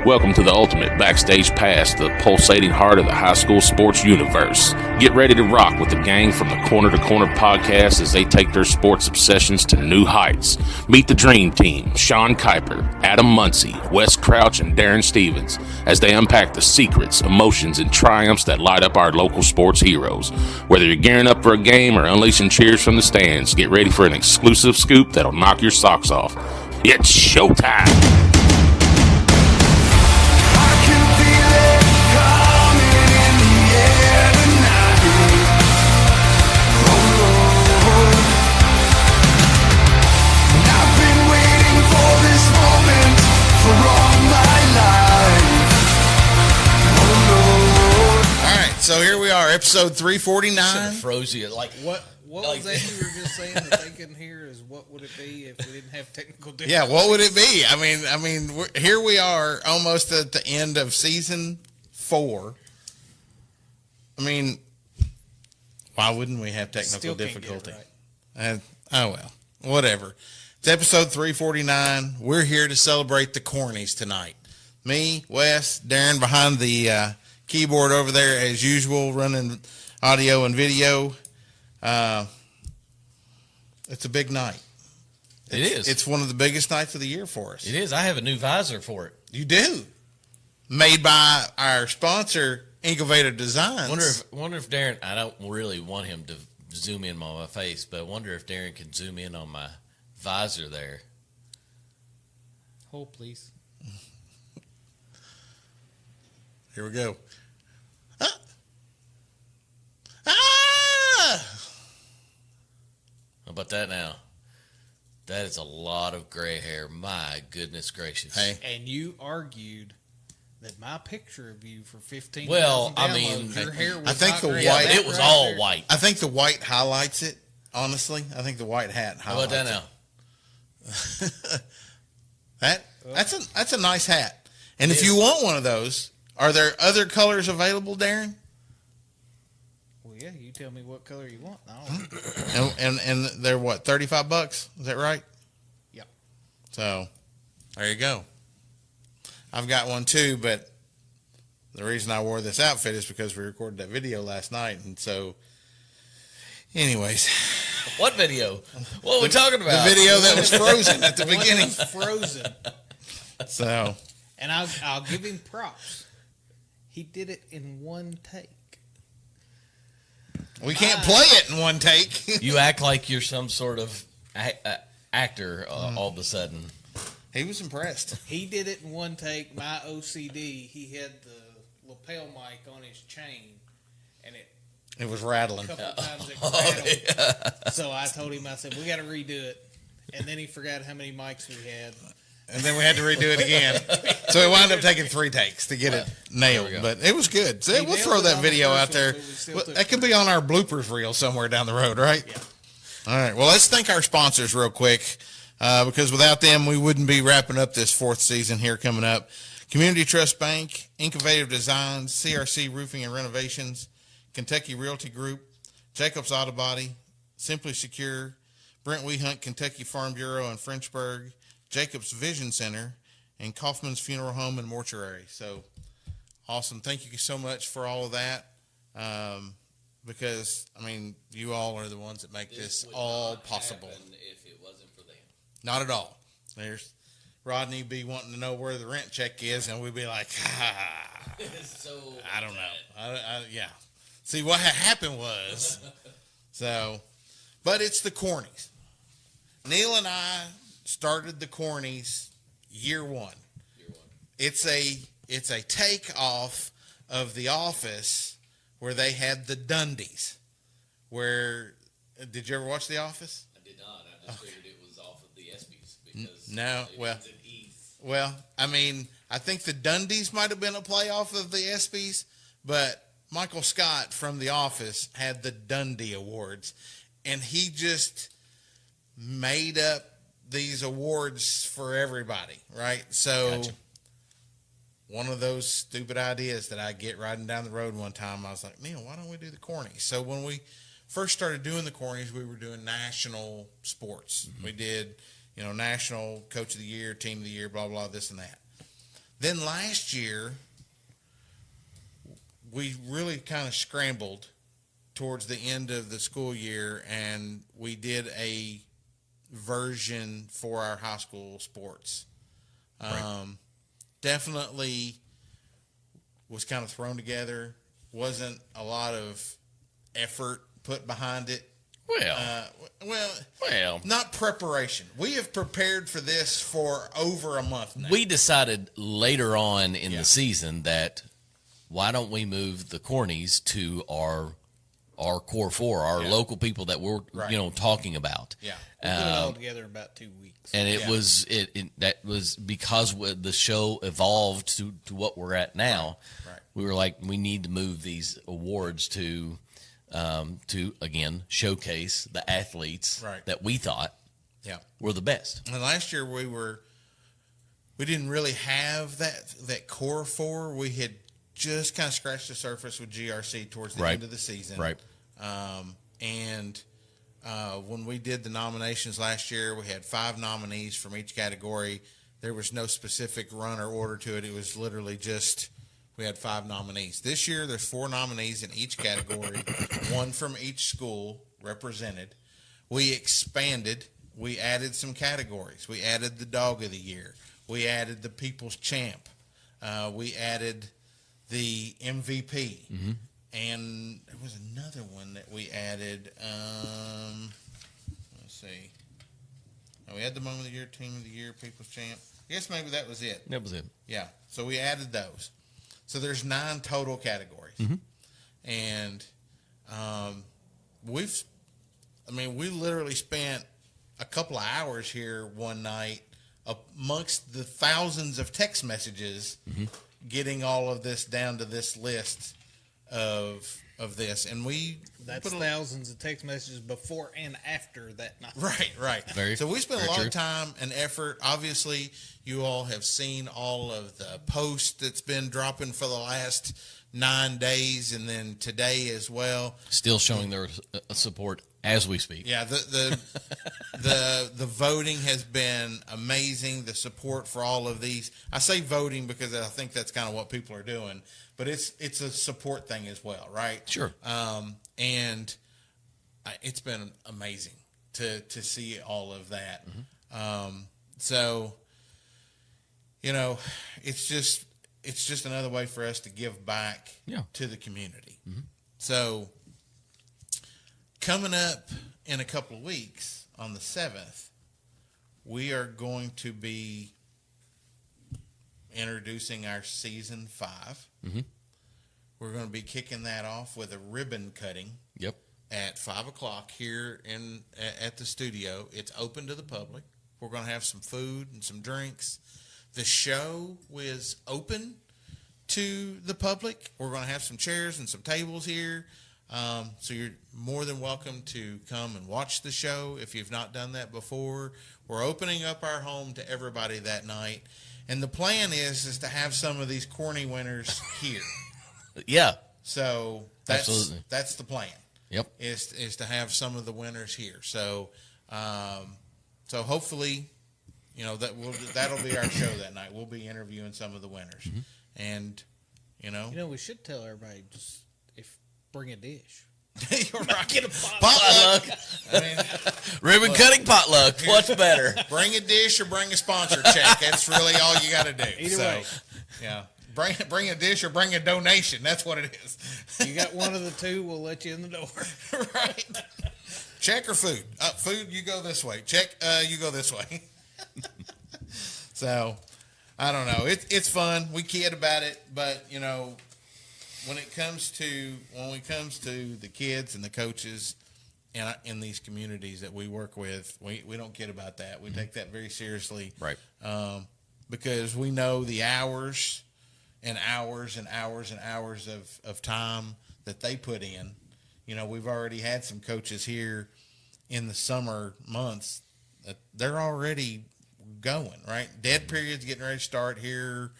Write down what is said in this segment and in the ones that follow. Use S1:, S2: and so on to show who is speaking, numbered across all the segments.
S1: Welcome to the ultimate backstage pass, the pulsating heart of the high school sports universe. Get ready to rock with the gang from the Corner to Corner podcast as they take their sports obsessions to new heights. Meet the dream team, Sean Kuiper, Adam Muncy, Wes Crouch, and Daron Stevens, as they unpack the secrets, emotions, and triumphs that light up our local sports heroes. Whether you're gearing up for a game or unleashing cheers from the stands, get ready for an exclusive scoop that'll knock your socks off. It's showtime!
S2: So here we are, episode 349.
S3: Froze you. Like
S4: what was that you were just saying that they couldn't hear? Is what would it be if we didn't have technical difficulties?
S2: Yeah, what would it be? I mean, here we are, almost at the end of season 4. I mean, why wouldn't we have technical difficulty? Right. Oh well, whatever. It's episode 349. We're here to celebrate the Cornie'S tonight. Me, Wes, Daron behind the keyboard over there as usual, running audio and video. It's a big night.
S3: It is.
S2: It's one of the biggest nights of the year for us.
S3: It is. I have a new visor for it.
S2: You do. Made by our sponsor, Innovative Designs.
S3: Wonder if Daron, I don't really want him to zoom in on my face, but I wonder if Daron can zoom in on my visor there.
S4: Hold, please.
S2: Here we go.
S3: How about that now? That is a lot of gray hair. My goodness gracious.
S2: Hey.
S4: And you argued that my picture of you for 15
S3: well,
S4: downloads,
S3: I mean,
S4: your hair was
S2: I think
S4: not
S2: the
S4: gray.
S2: white-
S3: Yeah, it was all white.
S2: I think the white highlights it, honestly. I think the white hat
S3: How
S2: highlights
S3: about that now?
S2: That's a nice hat. And if you want one of those, are there other colors available, Daron?
S4: Well, yeah, you tell me what color you want.
S2: And they're what, $35? Is that right?
S4: Yep.
S2: So there you go. I've got one too, but the reason I wore this outfit is because we recorded that video last night, and so anyways.
S3: What video? What are we talking about?
S2: The video that was frozen at the beginning.
S4: Frozen.
S2: So.
S4: And I'll give him props. He did it in one take.
S2: We can't play it in one take.
S3: You act like you're some sort of actor all of a sudden.
S2: He was impressed.
S4: He did it in one take. My OCD, he had the lapel mic on his chain, and
S2: it was rattling.
S4: A couple of times it rattled. Yeah. So I told him, I said, we got to redo it. And then he forgot how many mics we had.
S2: And then we had to redo it again. So it wound up taking 3 takes to get it nailed. But it was good. So we'll throw that video out there. That could be on our bloopers reel somewhere down the road, right?
S4: Yeah.
S2: All right. Well, let's thank our sponsors real quick, because without them, we wouldn't be wrapping up this 4th season here coming up. Community Trust Bank, Innovative Designs, CRC Roofing and Renovations, Kentucky Realty Group, Jacobs Auto Body, Simply Secure, Brent Wehunt, Kentucky Farm Bureau in Frenchburg, Jacobs Vision Center, and Kaufman's Funeral Home and Mortuary. So awesome. Thank you so much for all of that. Because, I mean, you all are the ones that make this all possible.
S3: If it wasn't for them.
S2: Not at all. There's Rodney be wanting to know where the rent check is, and we'd be like,
S3: So
S2: I don't know. Yeah. See, what happened was, but it's the Cornie'S. Neil and I started the Cornie'S year one. It's a takeoff of The Office where they had the Dundies. Did you ever watch The Office?
S3: I did not. I just figured it was off of the ESPYs because
S2: No, well, I mean, I think the Dundies might have been a playoff of the ESPYs, but Michael Scott from The Office had the Dundie Awards, and he just made up these awards for everybody, right? So
S3: Gotcha.
S2: One of those stupid ideas that I get riding down the road one time, I was like, Neil, why don't we do the Cornie'S? So when we first started doing the Cornie'S, we were doing national sports. Mm-hmm. We did, national coach of the year, team of the year, blah, blah, this and that. Then last year, we really kind of scrambled towards the end of the school year, and we did a version for our high school sports. Definitely was kind of thrown together. Wasn't a lot of effort put behind it. Well, not preparation. We have prepared for this for over a month now.
S3: We decided later on in the season that why don't we move the Cornie'S to our core four, our local people that we're talking about.
S4: Yeah, we put it all together in about 2 weeks.
S3: And it was that was because the show evolved to what we're at now.
S2: Right.
S3: We were like, we need to move these awards to again showcase the athletes that we thought were the best.
S2: And last year we didn't really have that core four. We had just kind of scratched the surface with GRC towards the end of the season.
S3: Right.
S2: When we did the nominations last year, we had 5 nominees from each category. There was no specific run or order to it. It was literally just we had 5 nominees. This year, there's 4 nominees in each category, 1 from each school represented. We expanded. We added some categories. We added the Dog of the Year. We added the People's Champ. We added the MVP. Mm-hmm. And there was another one that we added. Let's see. We had the Moment of the Year, Team of the Year, People's Champ. I guess maybe that was it.
S3: That was it.
S2: Yeah. So we added those. So there's 9 total categories. Mm-hmm. And we literally spent a couple of hours here one night amongst the thousands of text messages getting all of this down to this list of this, and
S4: that's thousands of text messages before and after that night.
S2: Right. So we spent a lot of time and effort. Obviously, you all have seen all of the posts that's been dropping for the last 9 days, and then today as well.
S3: Still showing their support as we speak.
S2: Yeah, the voting has been amazing. The support for all of these. I say voting because I think that's kind of what people are doing. But it's a support thing as well, right? Sure. And it's been amazing to see all of that. Mm-hmm. So, it's just another way for us to give back to the community. Mm-hmm. So, coming up in a couple of weeks on the 7th, we are going to be introducing our season 5. Mm-hmm. We're going to be kicking that off with a ribbon cutting. Yep. At 5:00 here at the studio. It's open to the public. We're going to have some food and some drinks. The show is open to the public. We're going to have some chairs and some tables here. So you're more than welcome to come and watch the show if you've not done that before. We're opening up our home to everybody that night. And the plan is to have some of these Cornie winners here.
S3: Yeah.
S2: So that's the plan. Yep. Is to have some of the winners here. So so hopefully, that'll be our show that night. We'll be interviewing some of the winners. Mm-hmm. And
S4: we should tell everybody bring a dish.
S2: You're right.
S4: Get a
S3: potluck. Ribbon cutting potluck. What's better?
S2: Bring a dish or bring a sponsor check. That's really all you got to do.
S4: Either way.
S2: Yeah. Bring a dish or bring a donation. That's what it is.
S4: You got one of the two, we'll let you in the door.
S2: Right. Check or food? Food, you go this way. Check, you go this way. So, I don't know. It's fun. We kid about it, but when it comes to the kids and the coaches in these communities that we work with, we don't kid about that. We take that very seriously, right? Because we know the hours and hours and hours and hours of time that they put in. We've already had some coaches here in the summer months that they're already going, right? Dead period's getting ready to start here.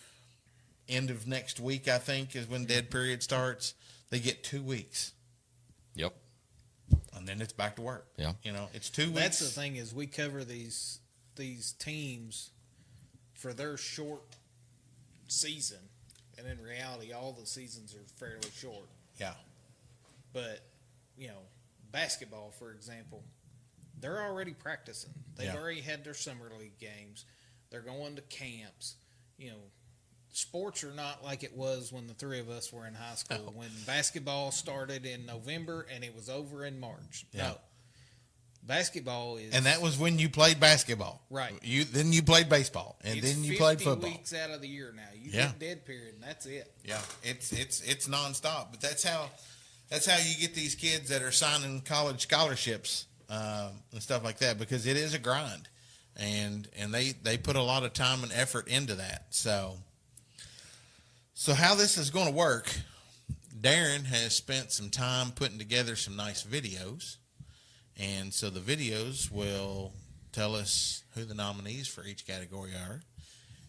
S2: End of next week, I think, is when dead period starts. They get 2 weeks. Yep. And then it's back to work. Yeah. It's 2 weeks.
S4: That's the thing is we cover these teams for their short season, and in reality, all the seasons are fairly short.
S2: Yeah.
S4: But, basketball, for example, they're already practicing. They've already had their summer league games. They're going to camps. Sports are not like it was when the three of us were in high school, when basketball started in November and it was over in March.
S2: Yeah.
S4: No. Basketball is...
S2: And that was when you played basketball.
S4: Right.
S2: Then you played baseball, and
S4: it's
S2: then you played
S4: 50
S2: football.
S4: weeks out of the year now. You get dead period, and that's it.
S2: Yeah, it's nonstop. But that's how you get these kids that are signing college scholarships and stuff like that, because it is a grind, and they put a lot of time and effort into that. So how this is going to work, Daron has spent some time putting together some nice videos. And so the videos will tell us who the nominees for each category are.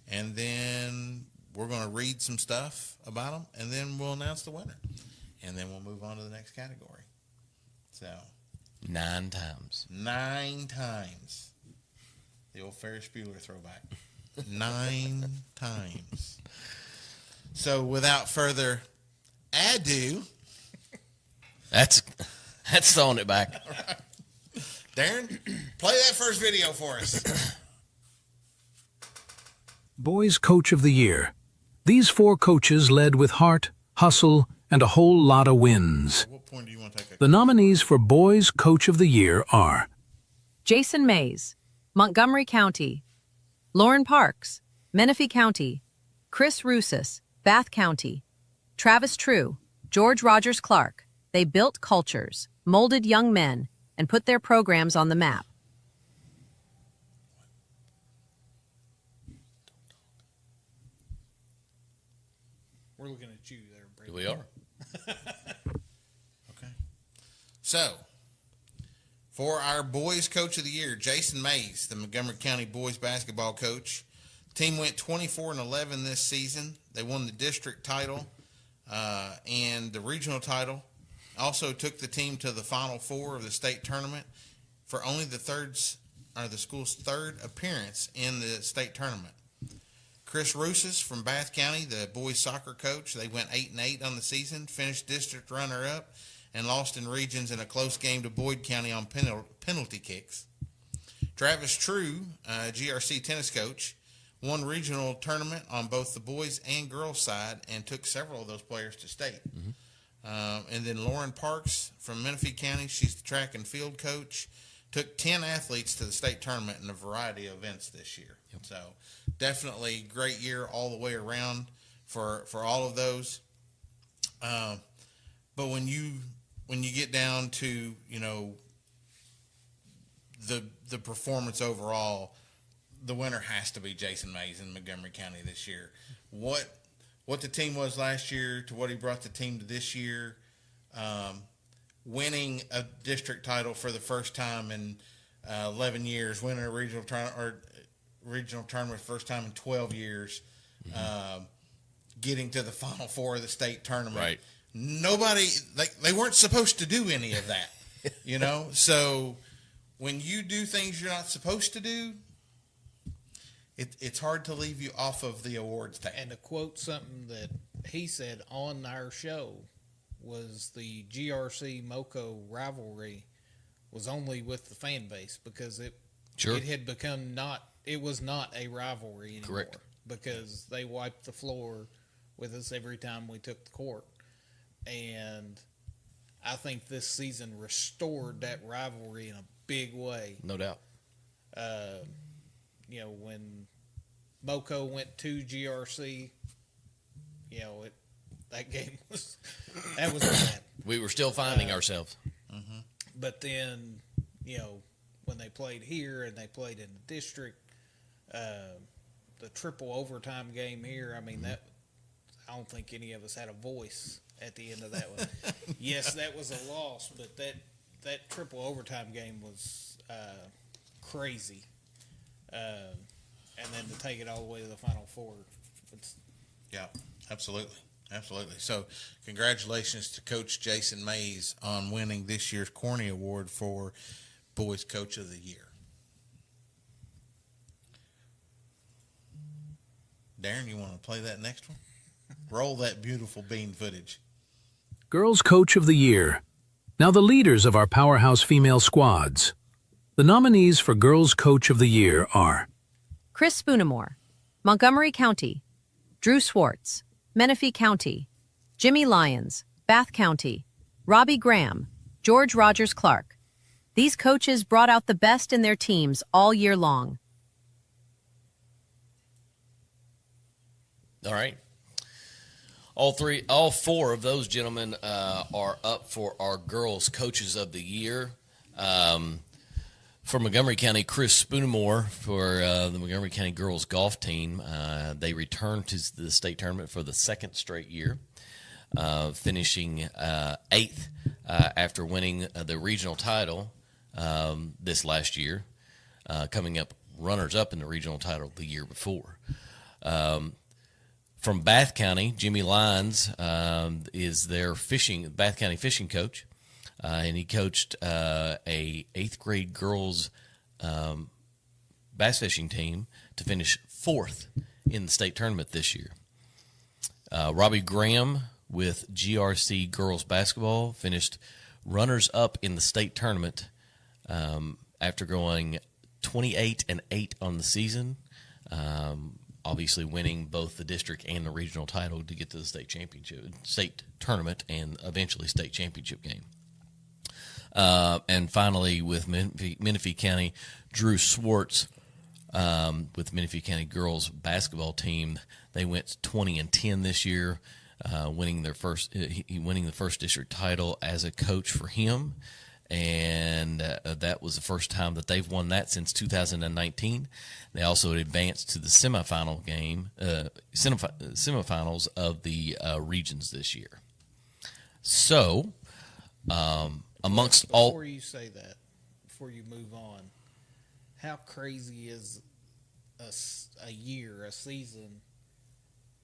S2: And then we're going to read some stuff about them, and then we'll announce the winner. And then we'll move on to the next category. So
S3: 9 times.
S2: 9 times. The old Ferris Bueller throwback. 9 times. So without further ado,
S3: That's throwing it back.
S2: Daron, play that first video for us.
S5: Boys Coach of the Year. These 4 coaches led with heart, hustle, and a whole lot of wins.
S2: What point do you want to take?
S5: The nominees for Boys Coach of the Year are
S6: Jason Mays, Montgomery County; Lauren Parks, Menifee County; Chris Russis, Bath County; Travis True, George Rogers Clark. They built cultures, molded young men, and put their programs on the map.
S4: We're looking at you there, Brady.
S3: We are.
S2: Okay. So, for our Boys Coach of the Year, Jason Mays, the Montgomery County boys basketball coach. Team went 24-11 this season. They won the district title and the regional title. Also took the team to the Final Four of the state tournament for only the school's third appearance in the state tournament. Chris Russis from Bath County, the boys soccer coach, they went 8-8 on the season, finished district runner-up, and lost in regions in a close game to Boyd County on penalty kicks. Travis True, GRC tennis coach, won regional tournament on both the boys and girls side and took several of those players to state. Mm-hmm. And then Lauren Parks from Menifee County, she's the track and field coach, took 10 athletes to the state tournament in a variety of events this year. Yep. So definitely great year all the way around for all of those. But when you get down to, the performance overall, the winner has to be Jason Mays in Montgomery County this year. What the team was last year to what he brought the team to this year, winning a district title for the first time in 11 years, winning a regional tournament first time in 12 years, getting to the Final Four of the state tournament.
S3: Right.
S2: Nobody, they weren't supposed to do any of that, So when you do things you're not supposed to do, it's hard to leave you off of the awards table.
S4: And to quote something that he said on our show was the GRC MoCo rivalry was only with the fan base because it had become it was not a rivalry anymore.
S3: Correct.
S4: Because they wiped the floor with us every time we took the court. And I think this season restored that rivalry in a big way.
S3: No doubt.
S4: When MoCo went to GRC, that game was bad.
S3: We were still finding ourselves.
S2: Mm-hmm.
S4: But then, when they played here and they played in the district, the triple overtime game here, I don't think any of us had a voice at the end of that one. Yes, that was a loss, but that triple overtime game was crazy. And then to take it all the way to the Final Four.
S2: Yeah, absolutely. Absolutely. So congratulations to Coach Jason Mays on winning this year's Cornie Award for Boys Coach of the Year. Daron, you want to play that next one? Roll that beautiful bean footage.
S5: Girls Coach of the Year. Now the leaders of our powerhouse female squads. The nominees for Girls Coach of the Year are
S6: Chris Spoonamore, Montgomery County; Drew Swartz, Menifee County; Jimmy Lyons, Bath County; Robbie Graham, George Rogers Clark. These coaches brought out the best in their teams all year long.
S3: All right. All four of those gentlemen are up for our Girls Coaches of the Year. For Montgomery County, Chris Spoonamore for the Montgomery County girls golf team. They returned to the state tournament for the second straight year, finishing eighth after winning the regional title this last year, coming up runners-up in the regional title the year before. From Bath County, Jimmy Lyons is their Bath County fishing coach, and he coached a 8th grade girls bass fishing team to finish 4th in the state tournament this year. Robbie Graham with GRC girls basketball finished runners-up in the state tournament after going 28-8 on the season. Obviously winning both the district and the regional title to get to the state tournament, and eventually state championship game. And finally, with Menifee County, Drew Swartz with Menifee County girls basketball team. They went 20-10 this year, winning the first district title as a coach for him. And that was the first time that they've won that since 2019. They also advanced to the semifinals of the regions this year. So, amongst all...
S4: Before you say that, before you move on, how crazy is a season,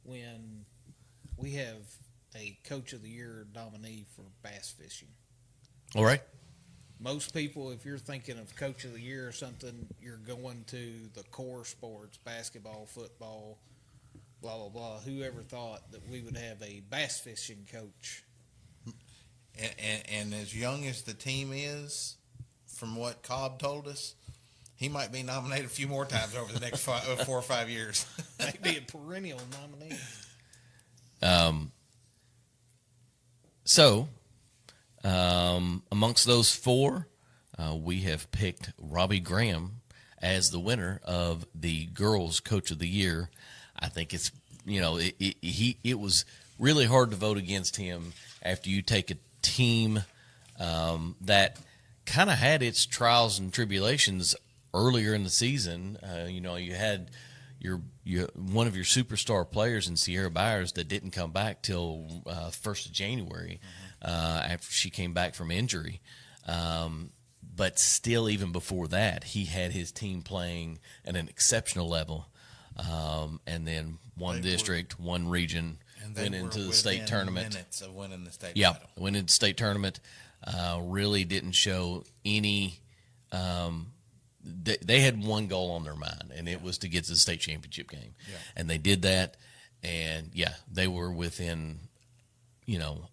S4: when we have a Coach of the Year nominee for bass fishing?
S3: All right.
S4: Most people, if you're thinking of Coach of the Year or something, you're going to the core sports, basketball, football, blah, blah, blah. Whoever thought that we would have a bass fishing coach?
S2: And as young as the team is, from what Cobb told us, he might be nominated a few more times over the next 4 or 5 years.
S4: Maybe a perennial nominee.
S3: Amongst those four, we have picked Robbie Graham as the winner of the Girls Coach of the Year. I think it's, it was really hard to vote against him after you take a team that kind of had its trials and tribulations earlier in the season. You had one of your superstar players in Sierra Byers that didn't come back till 1st of January. After she came back from injury. But still, even before that, he had his team playing at an exceptional level. And then one district, one region, went into the state tournament.
S2: Minutes of winning the state
S3: title.
S2: Went
S3: into the state tournament. Really didn't show any they had one goal on their mind, and it was to get to the state championship game. Yeah. And they did that, and, they were within –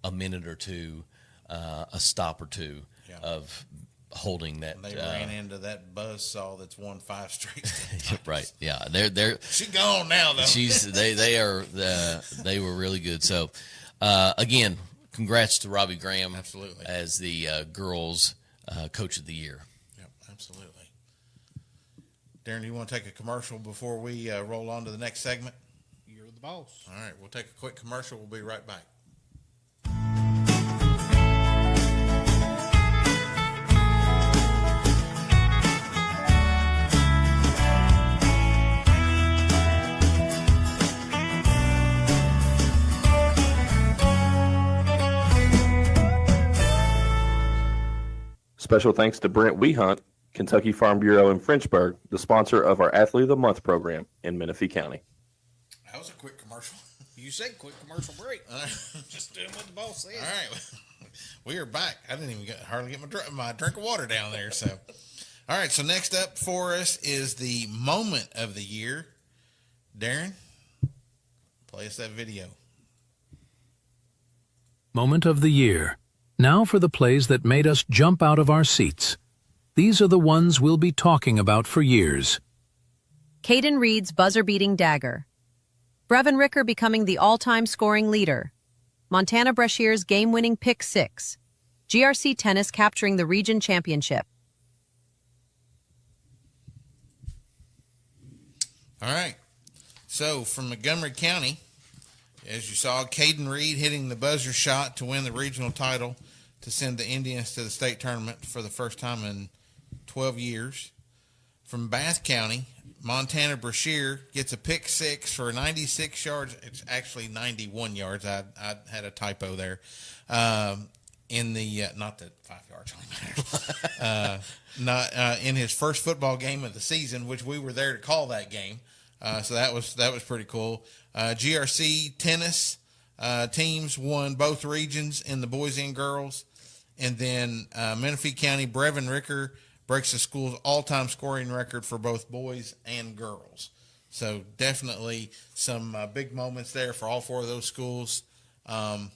S3: a minute or two, a stop or two of holding that.
S2: They ran into that buzzsaw that's won 5 straight times.
S3: Right. Yeah. They're
S2: she's gone now though.
S3: They were really good. So, again, congrats to Robbie Graham.
S2: Absolutely.
S3: As the girls Coach of the Year.
S2: Yep. Absolutely. Daron, do you want to take a commercial before we roll on to the next segment?
S4: You're the boss.
S2: All right. We'll take a quick commercial. We'll be right back.
S7: Special thanks to Brent Wehunt, Kentucky Farm Bureau in Frenchburg, the sponsor of our Athlete of the Month program in Menifee County.
S2: That was a quick commercial.
S4: You said quick commercial break. Just doing what the boss said.
S2: All right. We are back. I didn't even hardly get my drink of water down there. So, all right. So next up for us is the moment of the year. Daron, Play us that video.
S5: Moment of the year. Now for the plays that made us jump out of our seats. These are the ones we'll be talking about for years.
S6: Caden Reed's buzzer-beating dagger. Brevin Ricker becoming the all-time scoring leader. Montana Brashear's game-winning pick 6. GRC Tennis capturing the region championship.
S2: All right. So from Montgomery County, as you saw, Caden Reed hitting the buzzer shot to win the regional title to send the Indians to the state tournament for the first time in 12 years. From Bath County, Montana Brashear gets a pick 6 for 96 yards. It's actually 91 yards. I had a typo there. In the not that 5 yards only matters. Not in his first football game of the season, which we were there to call that game. So that was pretty cool. GRC tennis teams won both regions in the boys and girls. And then Menifee County, Brevin Ricker breaks the school's all-time scoring record for both boys and girls. So definitely some big moments there for all 4 of those schools. I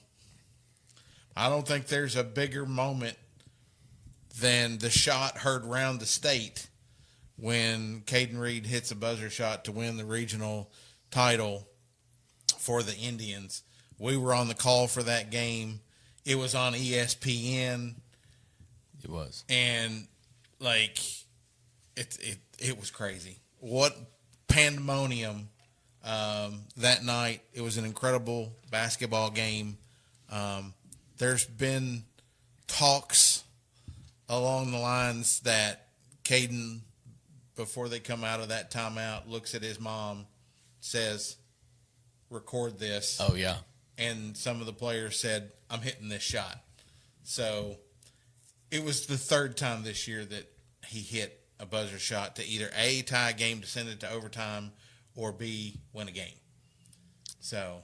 S2: don't think there's a bigger moment than the shot heard around the state when Caden Reed hits a buzzer shot to win the regional title for the Indians. We were on the call for that game. It was on ESPN.
S3: It was.
S2: And like it was crazy. What pandemonium that night. It was an incredible basketball game. There's been talks along the lines that Caden, before they come out of that timeout, looks at his mom, says, record this.
S3: Oh, yeah.
S2: And some of the players said, I'm hitting this shot. So it was the 3rd time this year that he hit a buzzer shot to either A, tie a game to send it to overtime, or B, win a game. So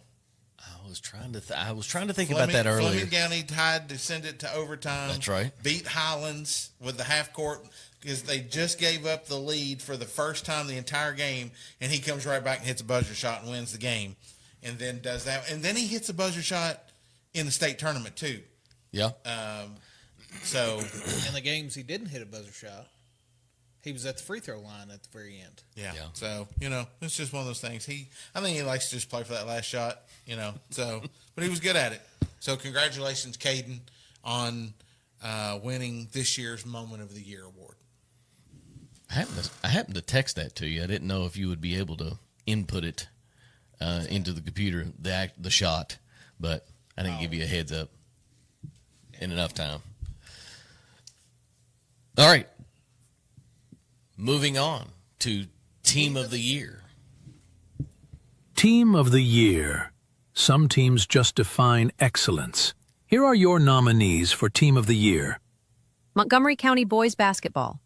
S3: I was trying to think about that earlier.
S2: Fleming County tied to send it to overtime.
S3: That's right.
S2: Beat Highlands with the half court because they just gave up the lead for the first time the entire game, and he comes right back and hits a buzzer shot and wins the game, and then does that, and then he hits a buzzer shot in the state tournament too.
S3: Yeah.
S2: So
S4: in the games he didn't hit a buzzer shot, he was at the free throw line at the very end.
S2: Yeah. So, it's just one of those things. I think he likes to just play for that last shot, so, but he was good at it. So congratulations, Caden, on winning this year's Moment of the Year award.
S3: I happened to text that to you. I didn't know if you would be able to input it into the computer, the shot, but I didn't give you a heads up in enough time. All right. Moving on to Team of the Year.
S5: Team of the Year. Some teams just define excellence. Here are your nominees for Team of the Year.
S6: Montgomery County Boys Basketball.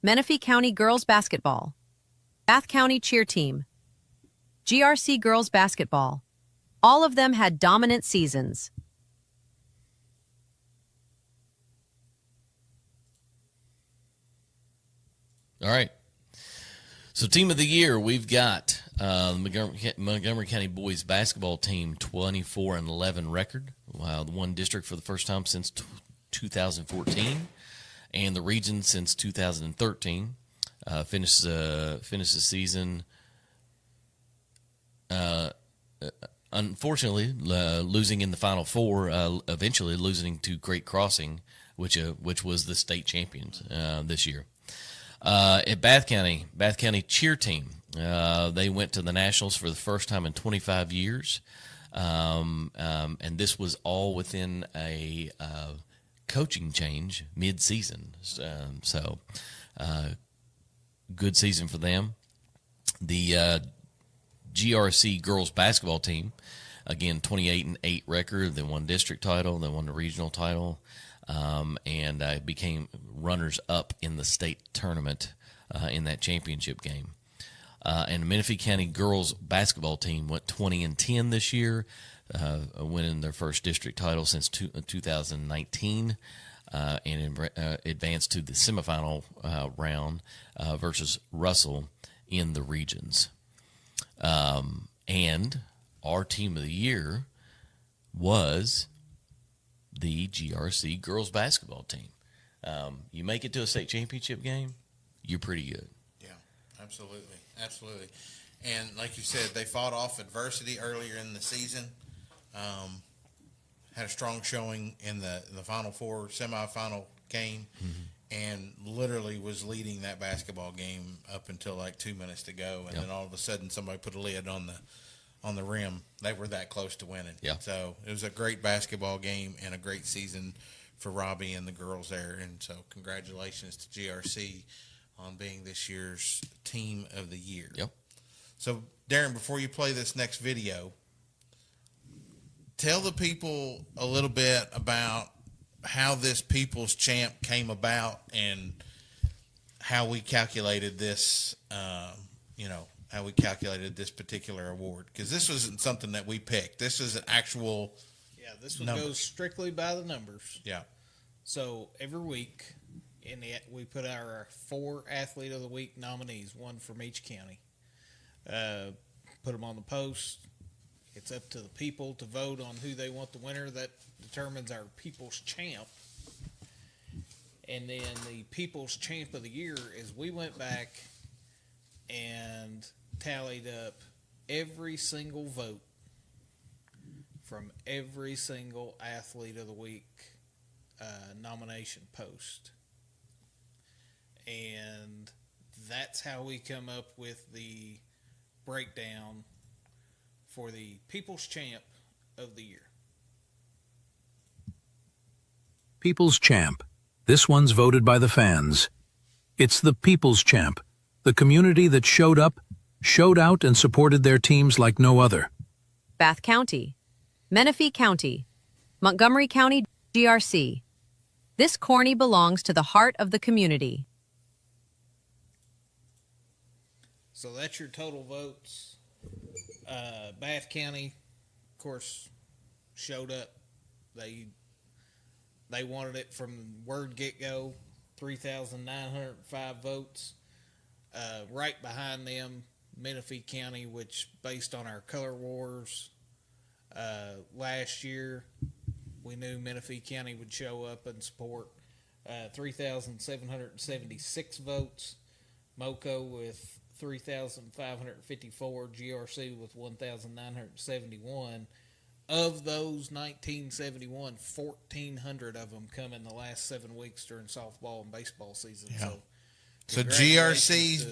S6: Menifee County Girls Basketball. Bath County Cheer Team. GRC Girls Basketball. All of them had dominant seasons.
S3: All right. So Team of the Year, we've got Montgomery County Boys Basketball Team, 24-11 record. Won district for the first time since 2014, and the region since 2013. Finished the season, unfortunately, losing in the Final Four, eventually losing to Great Crossing, which was the state champions this year. At Bath County Cheer Team, they went to the Nationals for the first time in 25 years, and this was all within a coaching change mid-season. So good season for them. The GRC girls basketball team, again, 28-8 record. They won district title. They won the regional title. And became runners-up in the state tournament in that championship game. And the Menifee County girls basketball team went 20-10 this year, winning their first district title since 2019, and advanced to the semifinal round versus Russell in the regions. And our team of the year was the GRC girls basketball team. You make it to a state championship game, you're pretty good.
S2: Yeah, absolutely. Absolutely. And like you said, they fought off adversity earlier in the season. Had a strong showing in the Final Four semifinal game, and literally was leading that basketball game up until like 2 minutes to go, and then all of a sudden somebody put a lid on the rim. They were that close to winning.
S3: Yeah.
S2: So it was a great basketball game and a great season for Robbie and the girls there. And so congratulations to GRC on being this year's team of the year.
S3: Yep.
S2: So Daron, before you play this next video, tell the people a little bit about how this People's Champ came about and how we calculated this, how we calculated this particular award. Because this wasn't something that we picked. This is an actual
S4: This one
S2: numbers.
S4: goes strictly by the numbers.
S2: Yeah.
S4: So every week, we put our 4 Athlete of the Week nominees, one from each county. Put them on the post. It's up to the people to vote on who they want the winner. That determines our People's Champ. And then the People's Champ of the Year is we went back and tallied up every single vote from every single Athlete of the Week nomination post. And that's how we come up with the breakdown for the People's Champ of the Year.
S5: People's Champ. This one's voted by the fans. It's the People's Champ, the community that showed up, showed out, and supported their teams like no other.
S6: Bath County, Menifee County, Montgomery County, GRC. This Corny belongs to the heart of the community.
S4: So that's your total votes. Bath County, of course, showed up. They wanted it from word get-go, 3,905 votes. Right behind them, Menifee County, which based on our color wars last year, we knew Menifee County would show up and support. 3,776 votes. MoCo with 3,554, GRC with 1,971. Of those 1,971, 1,400 of them come in the last 7 weeks during softball and baseball season.
S2: Yeah. So
S4: congratulations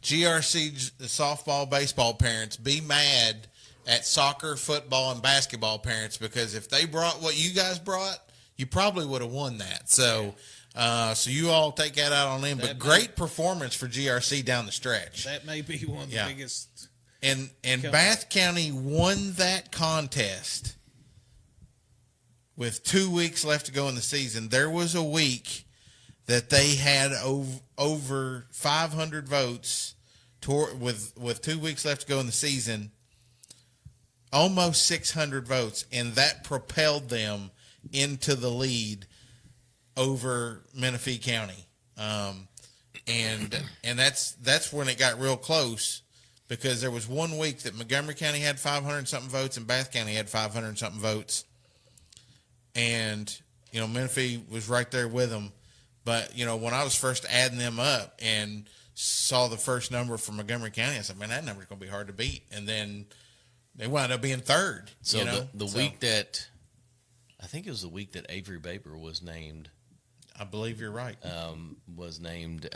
S2: GRC, the softball, baseball parents, be mad at soccer, football, and basketball parents, because if they brought what you guys brought, you probably would have won that. So, so you all take that out on them. But great performance for GRC down the stretch.
S4: that may be one of the biggest.
S2: And Bath County won that contest with 2 weeks left to go in the season. There was a week that they had over 500 votes with 2 weeks left to go in the season, almost 600 votes, and that propelled them into the lead over Menifee County. And that's when it got real close, because there was 1 week that Montgomery County had 500-something votes and Bath County had 500-something votes. And, Menifee was right there with them. But, when I was first adding them up and saw the first number for Montgomery County, I said, man, that number's going to be hard to beat. And then they wound up being third.
S3: So week that, I think it was the week that Avery Baber was named.
S2: I believe you're right.
S3: Was named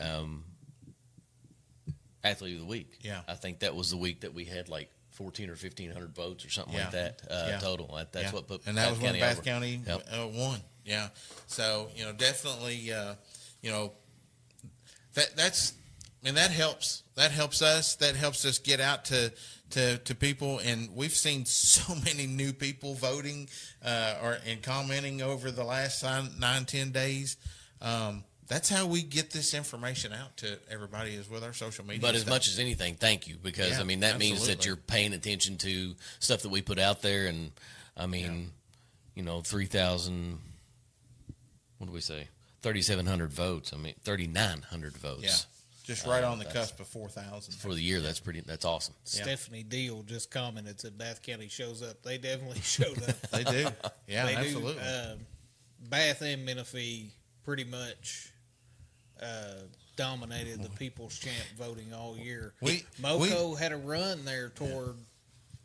S3: Athlete of the Week.
S2: Yeah.
S3: I think that was the week that we had like 1,400 or 1,500 votes or something like that total. That's what put
S2: and that was when Bath County
S3: Yep.
S2: won. Yeah. So, definitely, that helps. That helps us. That helps us get out to people. And we've seen so many new people voting and commenting over the last 9-10 days. That's how we get this information out to everybody, is with our social media.
S3: But as much as anything, thank you, because that means that you're paying attention to stuff that we put out there. And 3,000, what do we say? 3,700 votes. 3,900 votes.
S2: just right on the cusp of 4,000
S3: for the year. That's awesome.
S4: Stephanie Deal just commented, said Bath County shows up. They definitely showed up.
S2: They do. Yeah,
S4: They
S2: absolutely.
S4: do. Bath and Menifee pretty much dominated the People's Champ voting all year. MoCo had a run there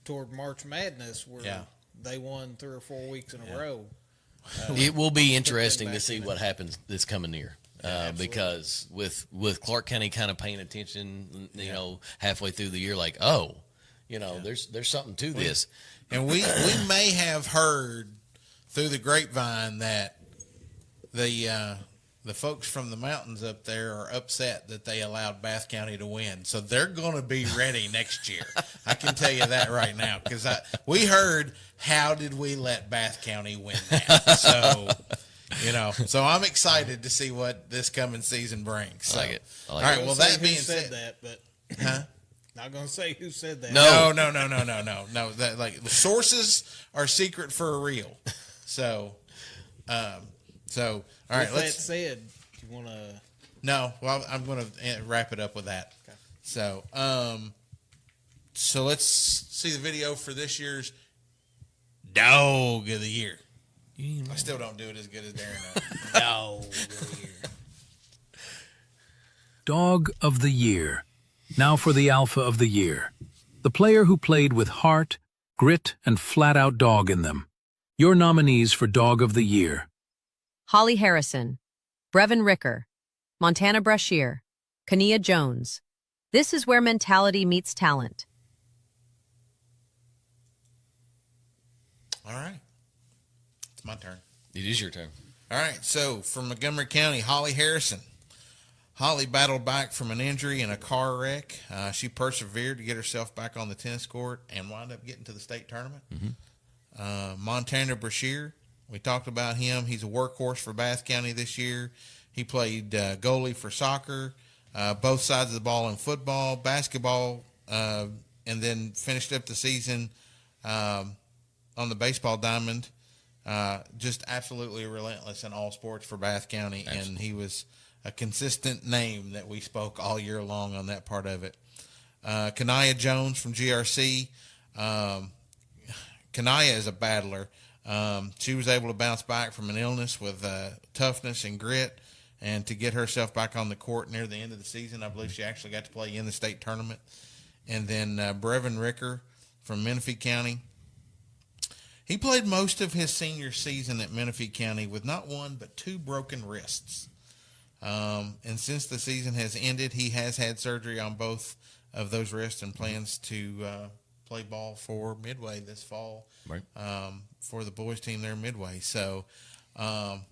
S4: toward March Madness where they won 3 or 4 weeks in a row.
S3: It will be interesting to see what happens this coming year. Because with Clark County kind of paying attention, you know, halfway through the year, like, there's something to this.
S2: And we may have heard through the grapevine that the folks from the mountains up there are upset that they allowed Bath County to win. So they're going to be ready next year. I can tell you that right now, because we heard, how did we let Bath County win that? So, so I'm excited to see what this coming season brings. So.
S3: I like it.
S2: All right, well, that being
S4: said
S2: said,
S4: that, but
S2: huh?
S4: not going to say who said that.
S2: No. That, like, the sources are secret for a real. So, all right.
S4: With that said, do you want to?
S2: No, well, I'm going to wrap it up with that.
S4: Okay.
S2: So let's see the video for this year's Dog of the Year. I still don't do it as good as Daron.
S4: Dog of the Year.
S5: Dog of the Year. Now for the Alpha of the Year. The player who played with heart, grit, and flat-out dog in them. Your nominees for Dog of the Year.
S6: Holly Harrison, Brevin Ricker, Montana Brashear, Kania Jones. This is where mentality meets talent.
S2: All right. It's my turn.
S3: It is your turn.
S2: All right. So from Montgomery County, Holly Harrison. Holly battled back from an injury in a car wreck. She persevered to get herself back on the tennis court and wound up getting to the state tournament. Montana Brashear. We talked about him. He's a workhorse for Bath County this year. He played goalie for soccer, both sides of the ball in football, basketball, and then finished up the season on the baseball diamond. Just absolutely relentless in all sports for Bath County. Absolutely. And he was a consistent name that we spoke all year long on that part of it. Kania Jones from GRC. Kania is a battler. She was able to bounce back from an illness with toughness and grit, and to get herself back on the court near the end of the season. I believe she actually got to play in the state tournament. And then Brevin Ricker from Menifee County. He played most of his senior season at Menifee County with not one but 2 broken wrists. And since the season has ended, he has had surgery on both of those wrists and plans to play ball for Midway this fall.
S3: Right.
S2: For the boys team there, Midway. So, all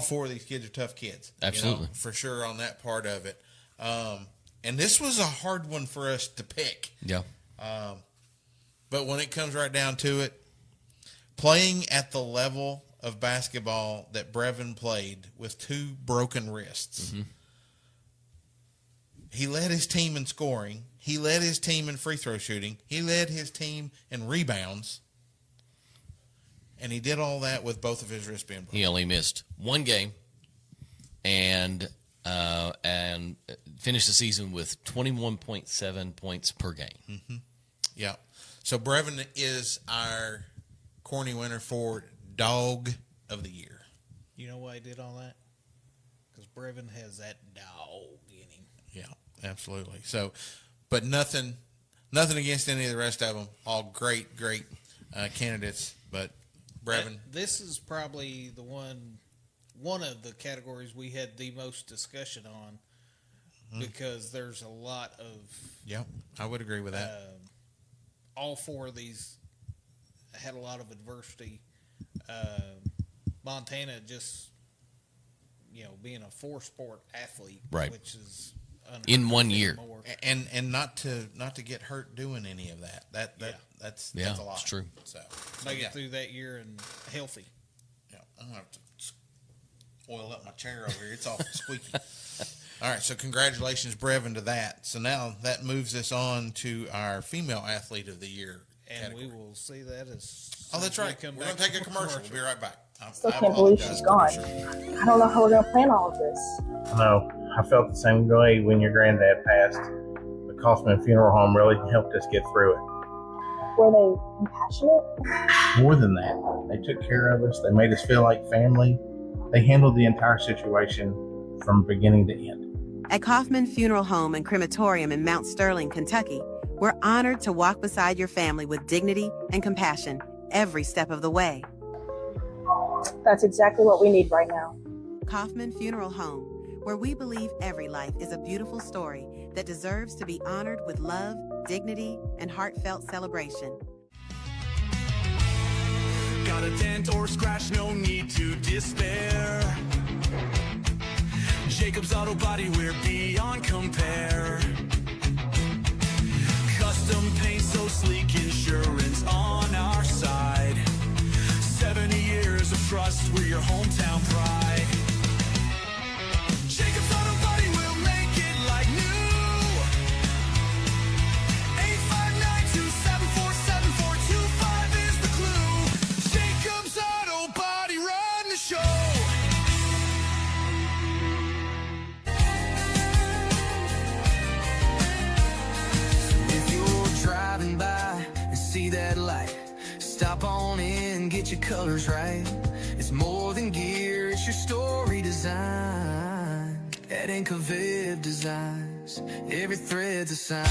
S2: 4 of these kids are tough kids.
S3: Absolutely.
S2: For sure on that part of it. And this was a hard one for us to pick.
S3: Yeah.
S2: But when it comes right down to it, playing at the level of basketball that Brevin played with 2 broken wrists, he led his team in scoring. He led his team in free throw shooting. He led his team in rebounds. And he did all that with both of his wrists being broken.
S3: He only missed 1 game and finished the season with 21.7 points per game.
S2: Yeah. So Brevin is our Corny winner for Dog of the Year.
S4: You know why he did all that? Because Brevin has that dog in him.
S2: Yeah, absolutely. So, but nothing against any of the rest of them. All great candidates. But Brevin,
S4: this is probably the one of the categories we had the most discussion on because there's a lot of.
S2: Yeah, I would agree with that.
S4: All 4 of these had a lot of adversity. Montana just, being a 4-sport athlete,
S3: right,
S4: which is
S3: in 1 year,
S2: and not to get hurt doing any of that. That's a lot.
S3: It's true.
S2: So
S4: make it through that year and healthy.
S2: Yeah, I'm gonna have to oil up my chair over here. It's all squeaky. All right, so congratulations, Brevin, to that. So now that moves us on to our Female Athlete of the Year category.
S4: We will see that as.
S2: Oh, that's right. We're going to take a commercial. We'll be right back.
S8: Still can't believe she's gone. I don't know how we're going to plan all of this.
S9: No.
S8: I felt the same way when your granddad passed. The Kaufman Funeral Home really helped us get through it.
S9: Were they compassionate?
S8: More than that, they took care of us. They made us feel like family. They handled the entire situation from beginning to end.
S10: At Kaufman Funeral Home and Crematorium in Mount Sterling, Kentucky, we're honored to walk beside your family with dignity and compassion every step of the way.
S9: That's exactly what we need right now.
S10: Kaufman Funeral Home, where we believe every life is a beautiful story that deserves to be honored with love, dignity, and heartfelt celebration.
S11: Got a dent or scratch, no need to despair. Jacob's Auto Body, we're beyond compare. Custom paint, so sleek, insurance on our side. 70 years of trust, we're your hometown pride. Jacob's Auto Body will make it like new. 859-274-7425 is the clue. Jacob's Auto Body, run the show. If you're driving by and see that light, stop on in, get your colors right. It's more than gear, it's your story design. At Incoviv Designs, every thread's a sign.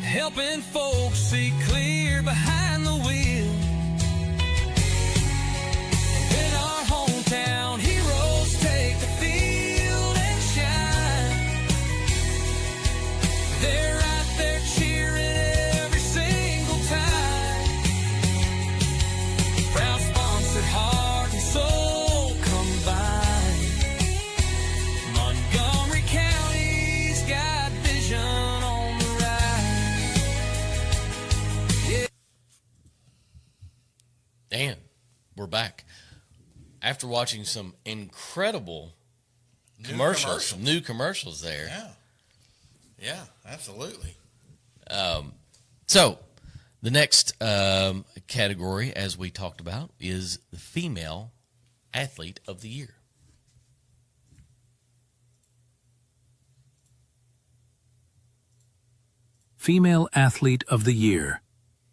S11: Helping folks see clear behind the wheel. In our hometown, heroes take the field and shine. They're out there cheering every single time. Proud sponsor, heart and soul combined. Montgomery County's got vision on the rise. Yeah.
S3: Dan, we're back. After watching some incredible new commercials there.
S2: Yeah, absolutely.
S3: So the next category, as we talked about, is the Female Athlete of the Year.
S5: Female Athlete of the Year.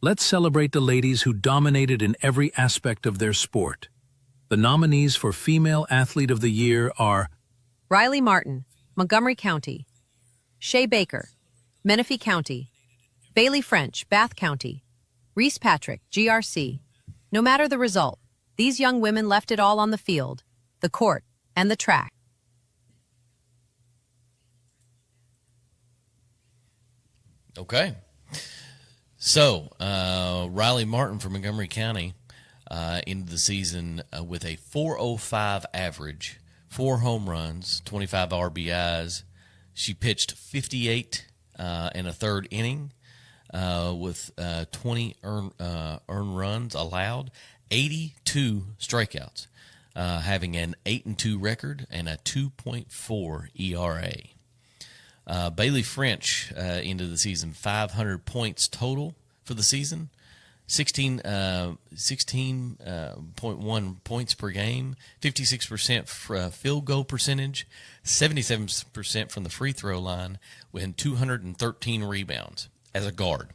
S5: Let's celebrate the ladies who dominated in every aspect of their sport. The nominees for Female Athlete of the Year are
S6: Riley Martin, Montgomery County; Shea Baker, Menifee County; Bailey French, Bath County; Reese Patrick, GRC. No matter the result, these young women left it all on the field, the court, and the track.
S3: Okay. So, Riley Martin from Montgomery County ended the season with a .405 average, 4 home runs, 25 RBIs. She pitched 58 and a third inning with 20 earned runs allowed, 82 strikeouts, having an 8-2 record and a 2.4 ERA. Bailey French ended the season 500 points total for the season, 16.1 points per game, 56% field goal percentage, 77% from the free throw line, with 213 rebounds as a guard.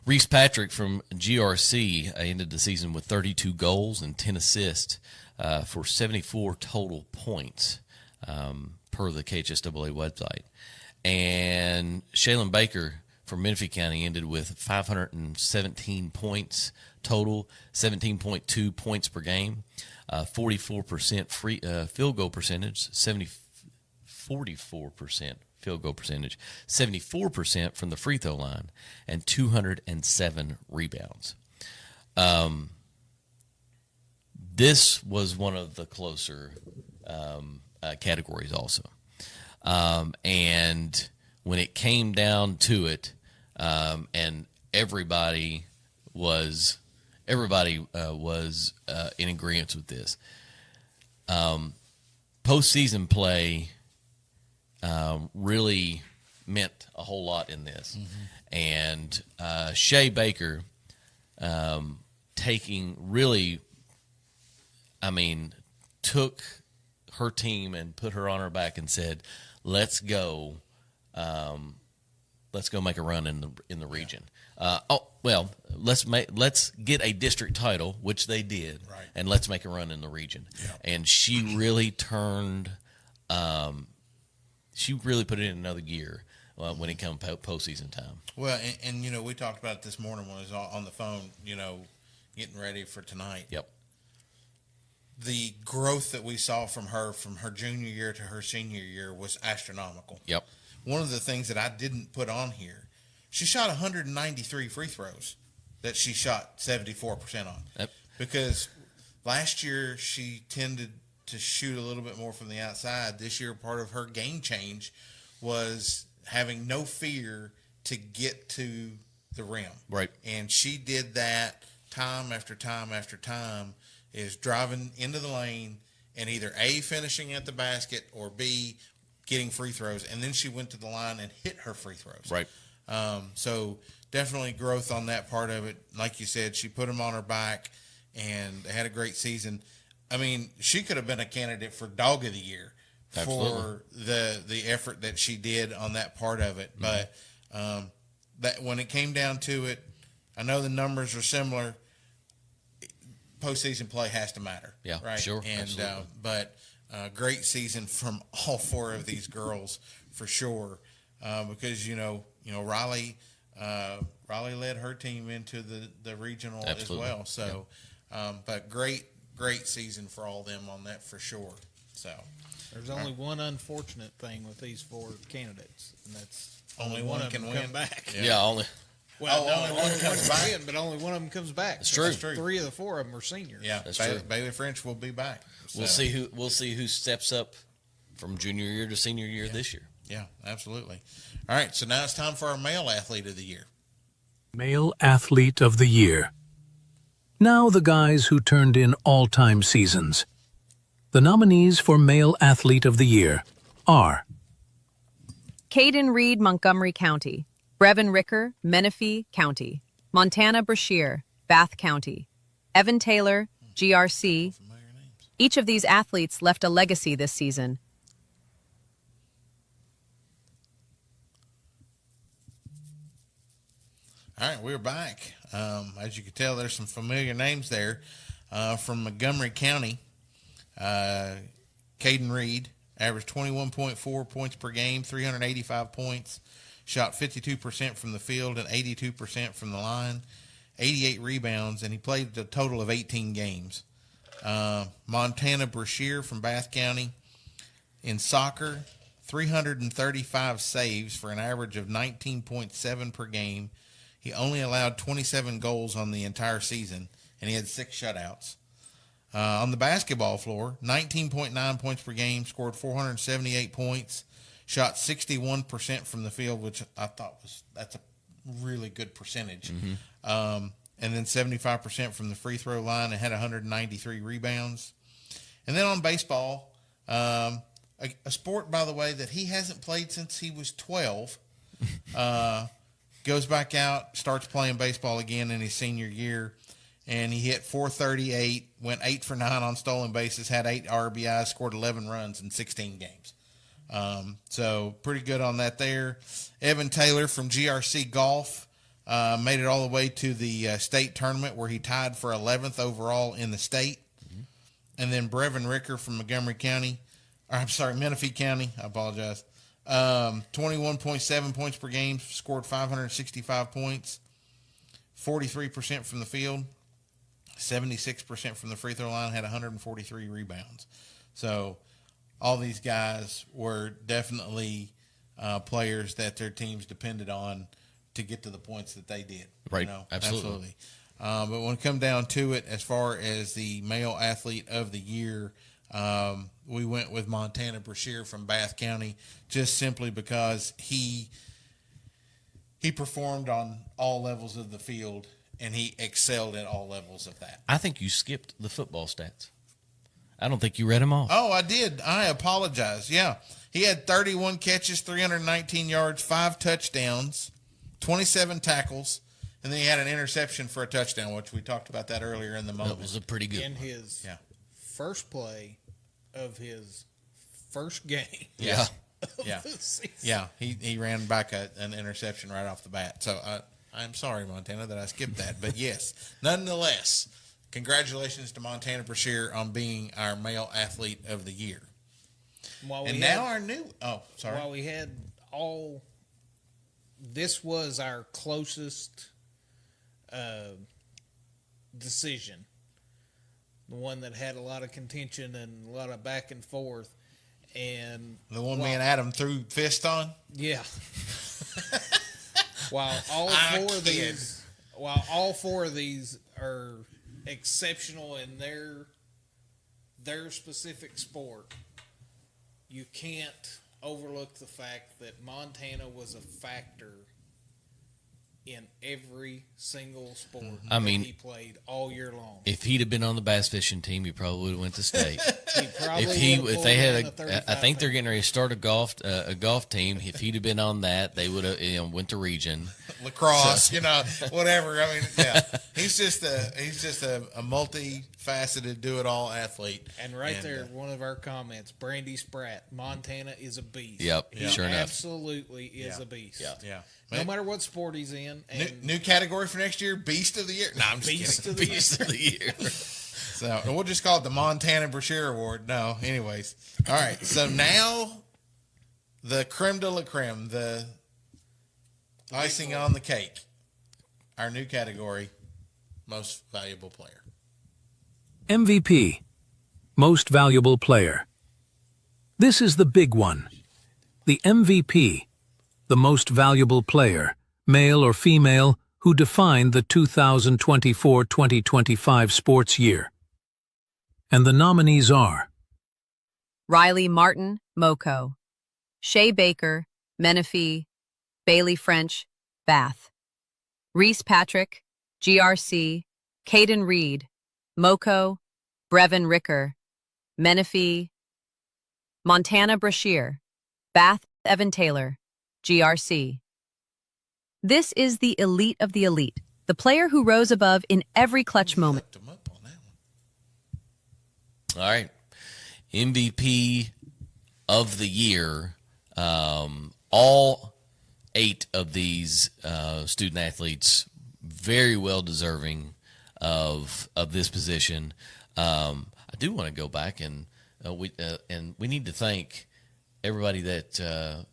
S3: Reese Patrick from GRC ended the season with 32 goals and 10 assists for 74 total points. Per the KHSAA website. And Shaylin Baker from Menifee County ended with 517 points total, 17.2 points per game, 44% free field goal percentage, 44% field goal percentage, 74% from the free throw line, and 207 rebounds. This was one of the closer categories also. And when it came down to it, and everybody was in agreement with this. Postseason play really meant a whole lot in this. And Shea Baker took her team and put her on her back and said, let's go make a run in the region. Let's get a district title, which they did,
S2: right,
S3: and let's make a run in the region. Yeah. And she really turned, she really put it in another gear when it comes postseason time.
S2: Well, and you know, we talked about it this morning when I was on the phone, you know, getting ready for tonight.
S3: Yep.
S2: The growth that we saw from her junior year to her senior year was astronomical.
S3: Yep.
S2: One of the things that I didn't put on here, she shot 193 free throws that she shot 74% on.
S3: Yep.
S2: Because last year she tended to shoot a little bit more from the outside. This year, part of her game change was having no fear to get to the rim.
S3: Right.
S2: And she did that time after time after time, is driving into the lane and either A, finishing at the basket, or B, getting free throws. And then she went to the line and hit her free throws.
S3: Right.
S2: So definitely growth on that part of it. Like you said, she put them on her back and they had a great season. I mean, she could have been a candidate for Dog of the Year.
S3: Absolutely.
S2: For the effort that she did on that part of it. But that when it came down to it, I know the numbers are similar. Postseason play has to matter.
S3: Yeah,
S2: right.
S3: Sure.
S2: And but great season from all four of these girls for sure. Because you know Riley led her team into the regional
S3: Absolutely.
S2: as well. So, but great season for all them on that for sure. So.
S4: There's only one unfortunate thing with these four candidates, and that's
S2: only one
S4: of them
S2: can win.
S4: come back.
S3: Yeah, only.
S4: Well,
S2: only one comes back,
S4: but only one of them comes back.
S3: That's true.
S4: 3 of the 4 of them are seniors.
S2: Yeah,
S3: That's true.
S2: Bailey French will be back. So.
S3: We'll see who steps up from junior year to senior year this year.
S2: Yeah, absolutely. All right, so now it's time for our male athlete of the year.
S5: Male Athlete of the Year. Now the guys who turned in all-time seasons. The nominees for Male Athlete of the Year are
S6: Caden Reed, Montgomery County. Brevin Ricker, Menifee County. Montana Brashear, Bath County. Evan Taylor, GRC. Each of these athletes left a legacy this season.
S2: All right, we're back. As you can tell, there's some familiar names there from Montgomery County. Caden Reed averaged 21.4 points per game, 385 points, shot 52% from the field and 82% from the line, 88 rebounds, and he played a total of 18 games. Montana Brashear from Bath County. In soccer, 335 saves for an average of 19.7 per game. He only allowed 27 goals on the entire season, and he had 6 shutouts. On the basketball floor, 19.9 points per game, scored 478 points, shot 61% from the field, which I thought that's a really good percentage. And then 75% from the free throw line, and had 193 rebounds. And then on baseball, a sport, by the way, that he hasn't played since he was 12, goes back out, starts playing baseball again in his senior year. And he hit 438, went 8 for 9 on stolen bases, had 8 RBIs, scored 11 runs in 16 games. So pretty good on that there. Evan Taylor from GRC Golf made it all the way to the state tournament, where he tied for 11th overall in the state. And then Brevin Ricker from Menifee County. I apologize. 21.7 points per game, scored 565 points, 43% from the field. 76% from the free throw line, had 143 rebounds. So all these guys were definitely players that their teams depended on to get to the points that they did.
S3: Right. Absolutely.
S2: But when it come down to it, as far as the male athlete of the year, we went with Montana Brashear from Bath County, just simply because he performed on all levels of the field, and he excelled at all levels of that.
S3: I think you skipped the football stats. I don't think you read them off.
S2: Oh, I did. I apologize. Yeah. He had 31 catches, 319 yards, 5 touchdowns, 27 tackles, and then he had an interception for a touchdown, which we talked about that earlier in the moment.
S3: That was a pretty good
S4: in
S3: one.
S4: his first play of his first game.
S2: Yeah.
S4: Yeah.
S2: Yeah. He ran back an interception right off the bat. So I'm sorry, Montana, that I skipped that. But yes, nonetheless, congratulations to Montana Brashear on being our male athlete of the year. While we had this was our closest decision, the one that had a lot of contention and a lot of back and forth, and the one me and Adam threw fist on. Yeah. While all four of these are exceptional in their specific sport, you can't overlook the fact that Montana was a factor in every single sport he played all year long.
S3: If he'd have been on the bass fishing team, he probably would have went to state.
S4: If
S3: they had I think they're getting ready to start a golf team. If he'd have been on that, they would have went to region.
S2: Lacrosse, whatever. I mean, yeah, he's just a multifaceted, do-it-all athlete.
S4: And there, one of our comments, Brandy Spratt, Montana is a beast.
S3: Yep, sure enough,
S4: absolutely is a beast.
S2: Yeah.
S4: No matter what sport he's in. And
S2: new category for next year: Beast of the Year. No, I'm just kidding.
S3: Beast of the Year.
S2: So, and we'll just call it the Montana Brashear Award. No, anyways. All right. So now, the creme de la creme, the icing on the cake. Our new category: Most Valuable Player.
S5: MVP, Most Valuable Player. This is the big one. The MVP, the most valuable player, male or female, who defined the 2024-2025 sports year. And the nominees are
S6: Riley Martin, Moco; Shea Baker, Menifee; Bailey French, Bath; Reese Patrick, GRC; Caden Reed, Moco; Brevin Ricker, Menifee; Montana Brashear, Bath; Evan Taylor, GRC. This is the elite of the elite, the player who rose above in every clutch moment.
S3: All right. MVP of the year. All 8 of these student athletes very well deserving of this position. I do want to go back and we need to thank everybody that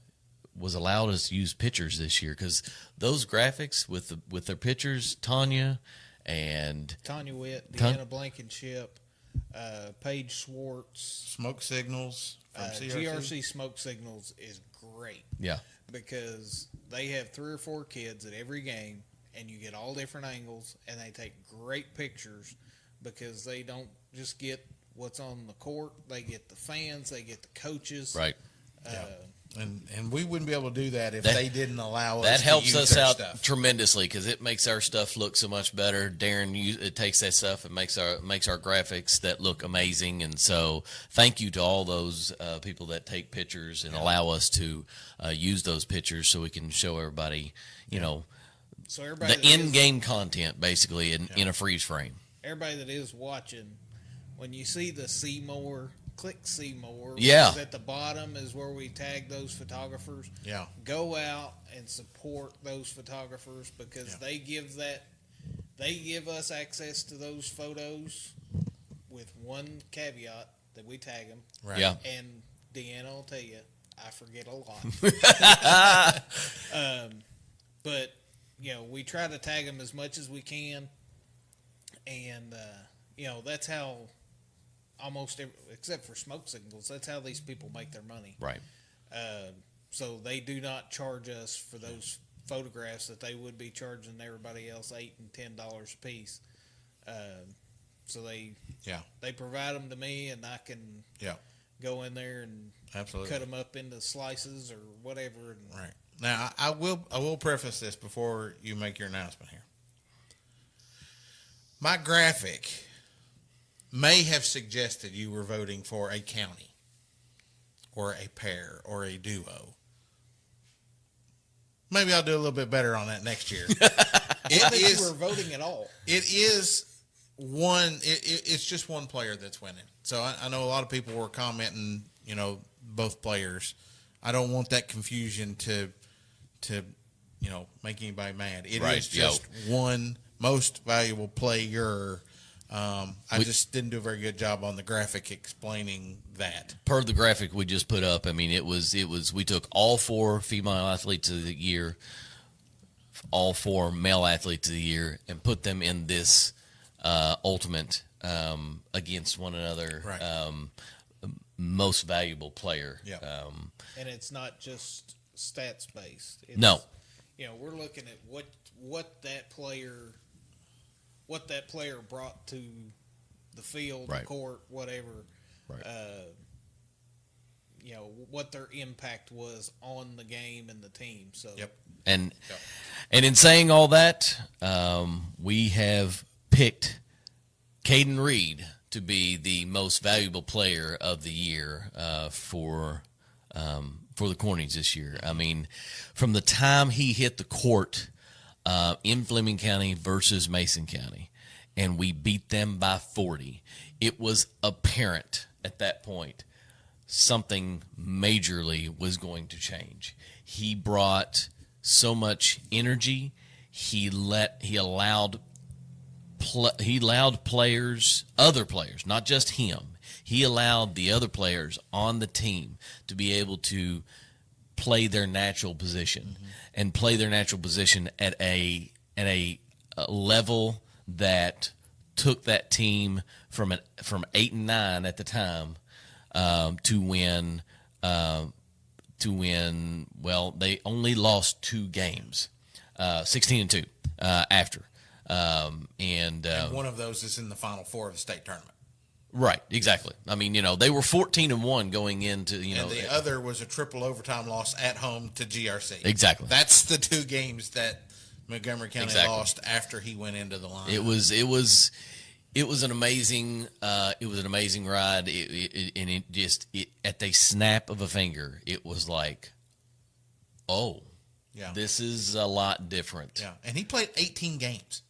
S3: was allowed us to use pictures this year, because those graphics with their pictures, Tanya
S4: Witt, Deanna Blankenship, Paige Schwartz,
S2: Smoke Signals from
S4: GRC Smoke Signals is great.
S3: Yeah,
S4: because they have 3 or 4 kids at every game, and you get all different angles, and they take great pictures because they don't just get what's on the court; they get the fans, they get the coaches,
S3: right.
S2: And we wouldn't be able to do that if they didn't allow us.
S3: That
S2: to
S3: helps
S2: use
S3: us out
S2: stuff
S3: tremendously, because it makes our stuff look so much better. Darren, it takes that stuff and makes our graphics that look amazing. And so, thank you to all those people that take pictures and allow us to use those pictures so we can show everybody,
S4: so everybody
S3: the in-game content basically in a freeze frame.
S4: Everybody that is watching, when you see the see more, click see more.
S3: Yeah.
S4: At the bottom is where we tag those photographers.
S2: Yeah.
S4: Go out and support those photographers, because they give us access to those photos with one caveat, that we tag them.
S2: Right.
S3: Yeah.
S4: And Deanna will tell you, I forget a lot. But we try to tag them as much as we can, and that's how except for Smoke Signals, that's how these people make their money.
S3: Right.
S4: So they do not charge us for those photographs that they would be charging everybody else $8 and $10 a piece. So they provide them to me, and I can go in there and cut them up into slices or whatever.
S2: Right. Now I will preface this before you make your announcement here. My graphic may have suggested you were voting for a county or a pair or a duo. Maybe I'll do a little bit better on that next year.
S4: If you were voting at all.
S2: It is one. It's just one player that's winning. So I know a lot of people were commenting, both players. I don't want that confusion to make anybody mad. It is just one most valuable player. I just didn't do a very good job on the graphic explaining that.
S3: Per the graphic we just put up, I mean, it was we took all 4 female athletes of the year, all 4 male athletes of the year, and put them in this ultimate against one another.
S2: Right.
S3: Most valuable player.
S2: Yeah.
S4: And it's not just stats based.
S3: No.
S4: We're looking at what that player brought to the field,
S3: right.
S4: the court, whatever.
S3: Right.
S4: What their impact was on the game and the team. So.
S2: Yep.
S3: And in saying all that, we have picked Caden Reed to be the most valuable player of the year for the Cornie'S this year. I mean, from the time he hit the court in Fleming County versus Mason County, and we beat them by 40, it was apparent at that point something majorly was going to change. He brought so much energy. He allowed players, other players, not just him. He allowed the other players on the team to be able to play their natural position and play their natural position at a level that took that team from 8-9 at the time to win. Well, they only lost 2 games, 16-2 after. And
S2: one of those is in the Final Four of the state tournament.
S3: Right, exactly. I mean, they were 14-1 going into,
S2: and the other was a triple overtime loss at home to GRC.
S3: Exactly.
S2: That's the 2 games that Montgomery County lost after he went into the line.
S3: It was an amazing ride. At the snap of a finger, it was like, oh, yeah, this is a lot different.
S2: Yeah, and he played 18 games.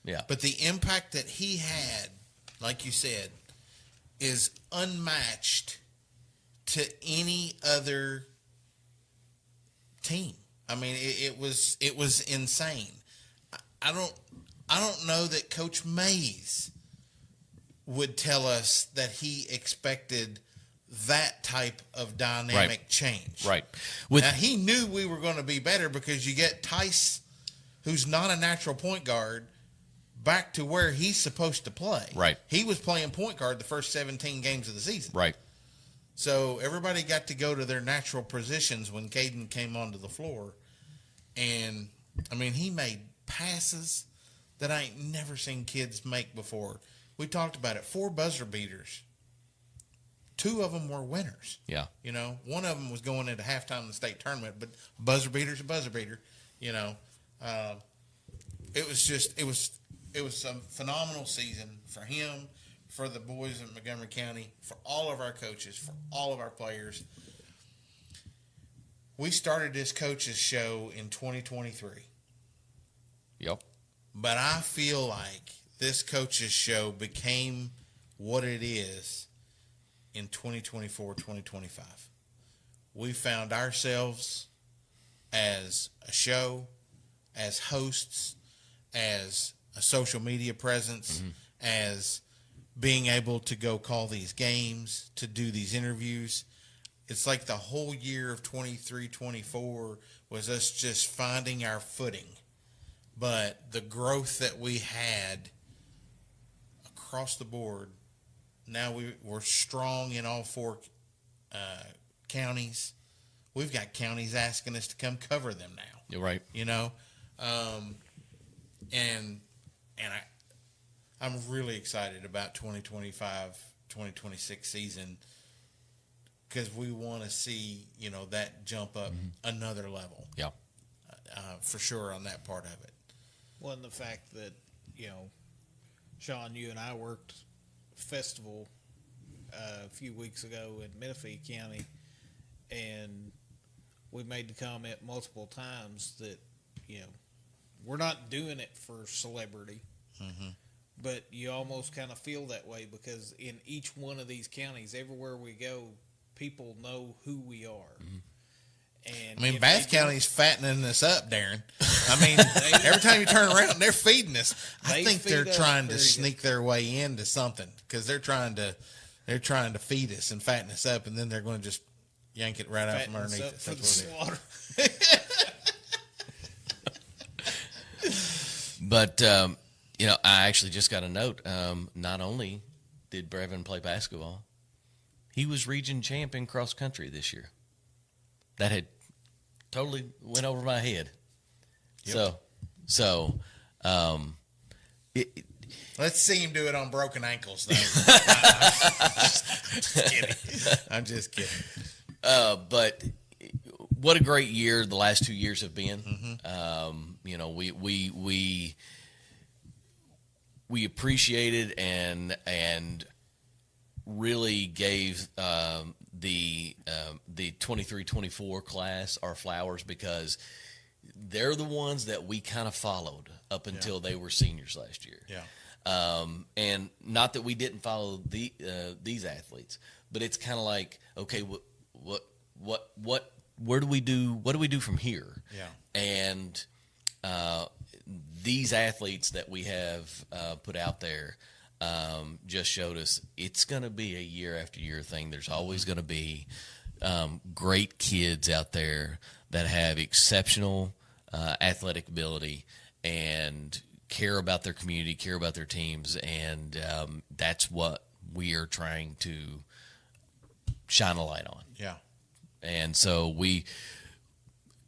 S3: Yeah,
S2: but the impact that he had, like you said, is unmatched to any other team. I mean, it was insane. I don't know that Coach Mays would tell us that he expected that type of dynamic change.
S3: Right.
S2: Now, he knew we were going to be better because you get Tice, who's not a natural point guard, back to where he's supposed to play.
S3: Right.
S2: He was playing point guard the first 17 games of the season.
S3: Right.
S2: So everybody got to go to their natural positions when Caden came onto the floor. And, I mean, he made passes that I ain't never seen kids make before. We talked about it. 4 buzzer beaters. 2 of them were winners.
S3: Yeah.
S2: One of them was going into halftime in the state tournament, but buzzer beater's a buzzer beater. It was a phenomenal season for him, for the boys in Montgomery County, for all of our coaches, for all of our players. We started this coaches show in 2023.
S3: Yep.
S2: But I feel like this coaches show became what it is in 2024, 2025. We found ourselves as a show, as hosts, as a social media presence, as being able to go call these games, to do these interviews. It's like the whole year of 23, 24 was us just finding our footing. But the growth that we had across the board, now we're strong in all 4 counties. We've got counties asking us to come cover them now.
S3: You're right.
S2: I'm really excited about 2025, 2026 season because we want to see, that jump up another level.
S3: Yeah.
S2: For sure on that part of it.
S4: Well, and the fact that, Sean, you and I worked festival a few weeks ago in Menifee County, and we made the comment multiple times that, we're not doing it for celebrity.
S2: Mm-hmm.
S4: But you almost kind of feel that way because in each one of these counties, everywhere we go, people know who we are.
S2: And Bath County's fattening us up, Daron. Every time you turn around, they're feeding us. I think they're trying to sneak their way into something because they're trying to feed us and fatten us up, and then they're going to just yank it right out from underneath us. That's what it
S3: is. But I actually just got a note. Not only did Brevin play basketball, he was region champ in cross country this year. That had totally went over my head. Yep.
S2: Let's see him do it on broken ankles, though. I'm just kidding.
S3: But what a great year the last 2 years have been.
S2: Mm-hmm.
S3: We appreciated and really gave the 23-24 class our flowers because they're the ones that we kind of followed up until they were seniors last year.
S2: Yeah.
S3: And not that we didn't follow these athletes, but it's kind of like, okay, where do we do? What do we do from here?
S2: Yeah.
S3: And these athletes that we have put out there just showed us it's going to be a year after year thing. There's always going to be great kids out there that have exceptional athletic ability and care about their community, care about their teams, and that's what we are trying to shine a light on.
S2: Yeah.
S3: And so we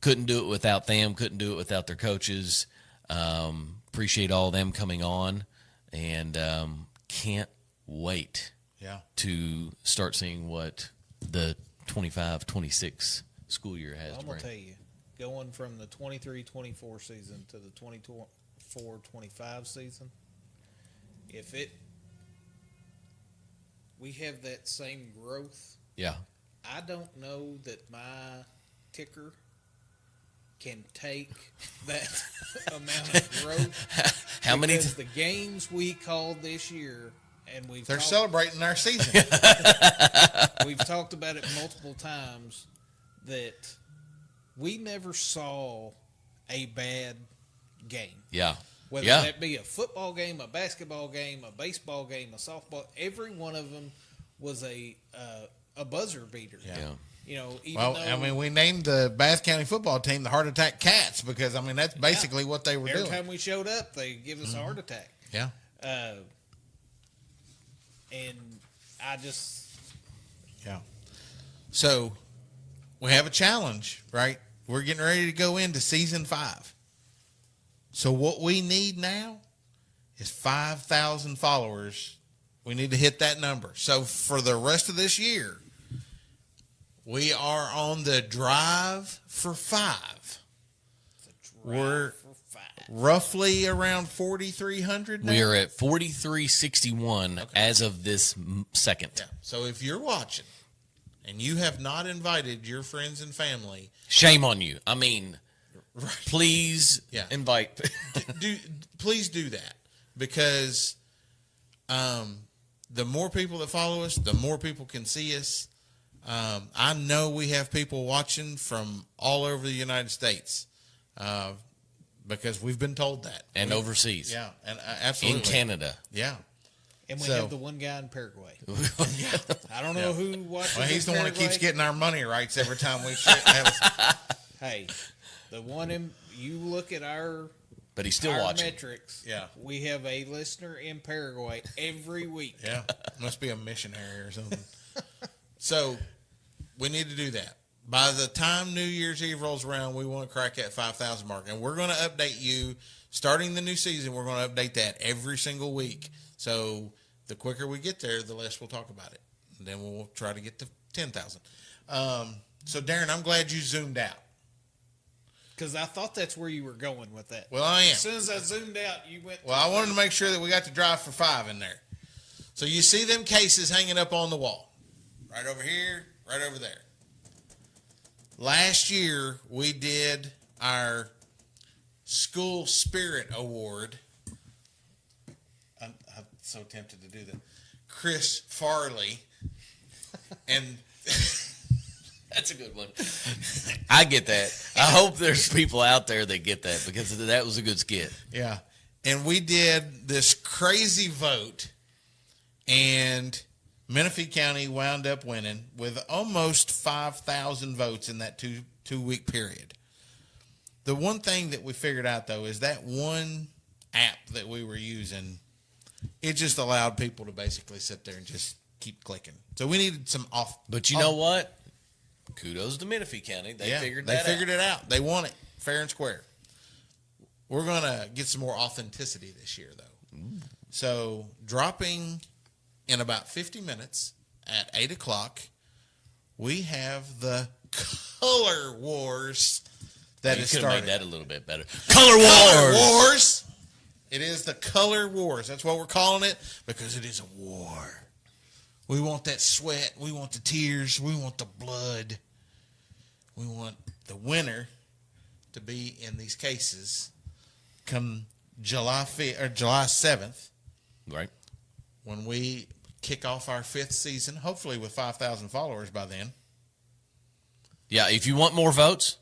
S3: couldn't do it without them, couldn't do it without their coaches. Appreciate all of them coming on, and can't wait to start seeing what the 25-26 school year has to bring.
S4: I'm going to tell you, going from the 23-24 season to the 24-25 season, we have that same growth.
S3: Yeah.
S4: I don't know that my ticker can take that amount of growth.
S3: How many?
S4: Because the games we called this year, and
S2: they're celebrating our season.
S4: We've talked about it multiple times that we never saw a bad game.
S3: Yeah.
S4: Whether that be a football game, a basketball game, a baseball game, a softball, every one of them was a buzzer beater.
S2: Yeah.
S4: We
S2: named the Bath County football team the Heart Attack Cats because, that's basically what they were doing.
S4: Every time we showed up, they give us a heart attack.
S2: Yeah.
S4: And I just...
S2: Yeah. So, we have a challenge, right? We're getting ready to go into season 5. So, what we need now is 5,000 followers. We need to hit that number. So, for the rest of this year, we are on the drive for 5. We're roughly around 4,300 now.
S3: We are at 4,361 as of this second.
S2: Yeah. So if you're watching and you have not invited your friends and family,
S3: shame on you. Please invite.
S2: Please do that because the more people that follow us, the more people can see us. I know we have people watching from all over the United States because we've been told that.
S3: And overseas.
S2: Yeah, and absolutely.
S3: In Canada.
S2: Yeah.
S4: And we have the one guy in Paraguay. I don't know who watches.
S2: Well, he's the one that keeps getting our money rights every time we
S4: Hey, the one you look at our
S3: but he's still watching
S4: metrics.
S2: Yeah.
S4: We have a listener in Paraguay every week.
S2: Yeah. Must be a missionary or something. So we need to do that. By the time New Year's Eve rolls around, we want to crack that 5,000 mark. And we're going to update you. Starting the new season, we're going to update that every single week. So the quicker we get there, the less we'll talk about it. And then we'll try to get to 10,000. So, Daron, I'm glad you zoomed out.
S4: Because I thought that's where you were going with that.
S2: Well, I am.
S4: As soon as I zoomed out, you went.
S2: Well, I wanted to make sure that we got the drive for 5 in there. So you see them cases hanging up on the wall. Right over here, right over there. Last year, we did our School Spirit Award. I'm so tempted to do that. Chris Farley. And
S3: that's a good one. I get that. I hope there's people out there that get that because that was a good skit.
S2: Yeah. And we did this crazy vote, and Menifee County wound up winning with almost 5,000 votes in that two-week period. The one thing that we figured out, though, is that one app that we were using, it just allowed people to basically sit there and just keep clicking. So we needed some off.
S3: But you know what? Kudos to Menifee County. They figured
S2: it out. They won it fair and square. We're going to get some more authenticity this year, though. So dropping in about 50 minutes at 8 o'clock, we have the Color Wars that is starting.
S3: You could have made that a little bit better. Color Wars!
S2: It is the Color Wars. That's what we're calling it because it is a war. We want that sweat. We want the tears. We want the blood. We want the winner to be in these cases come July 7th.
S3: Right.
S2: When we kick off our 5th season, hopefully with 5,000 followers by then.
S3: Yeah, if you want more votes,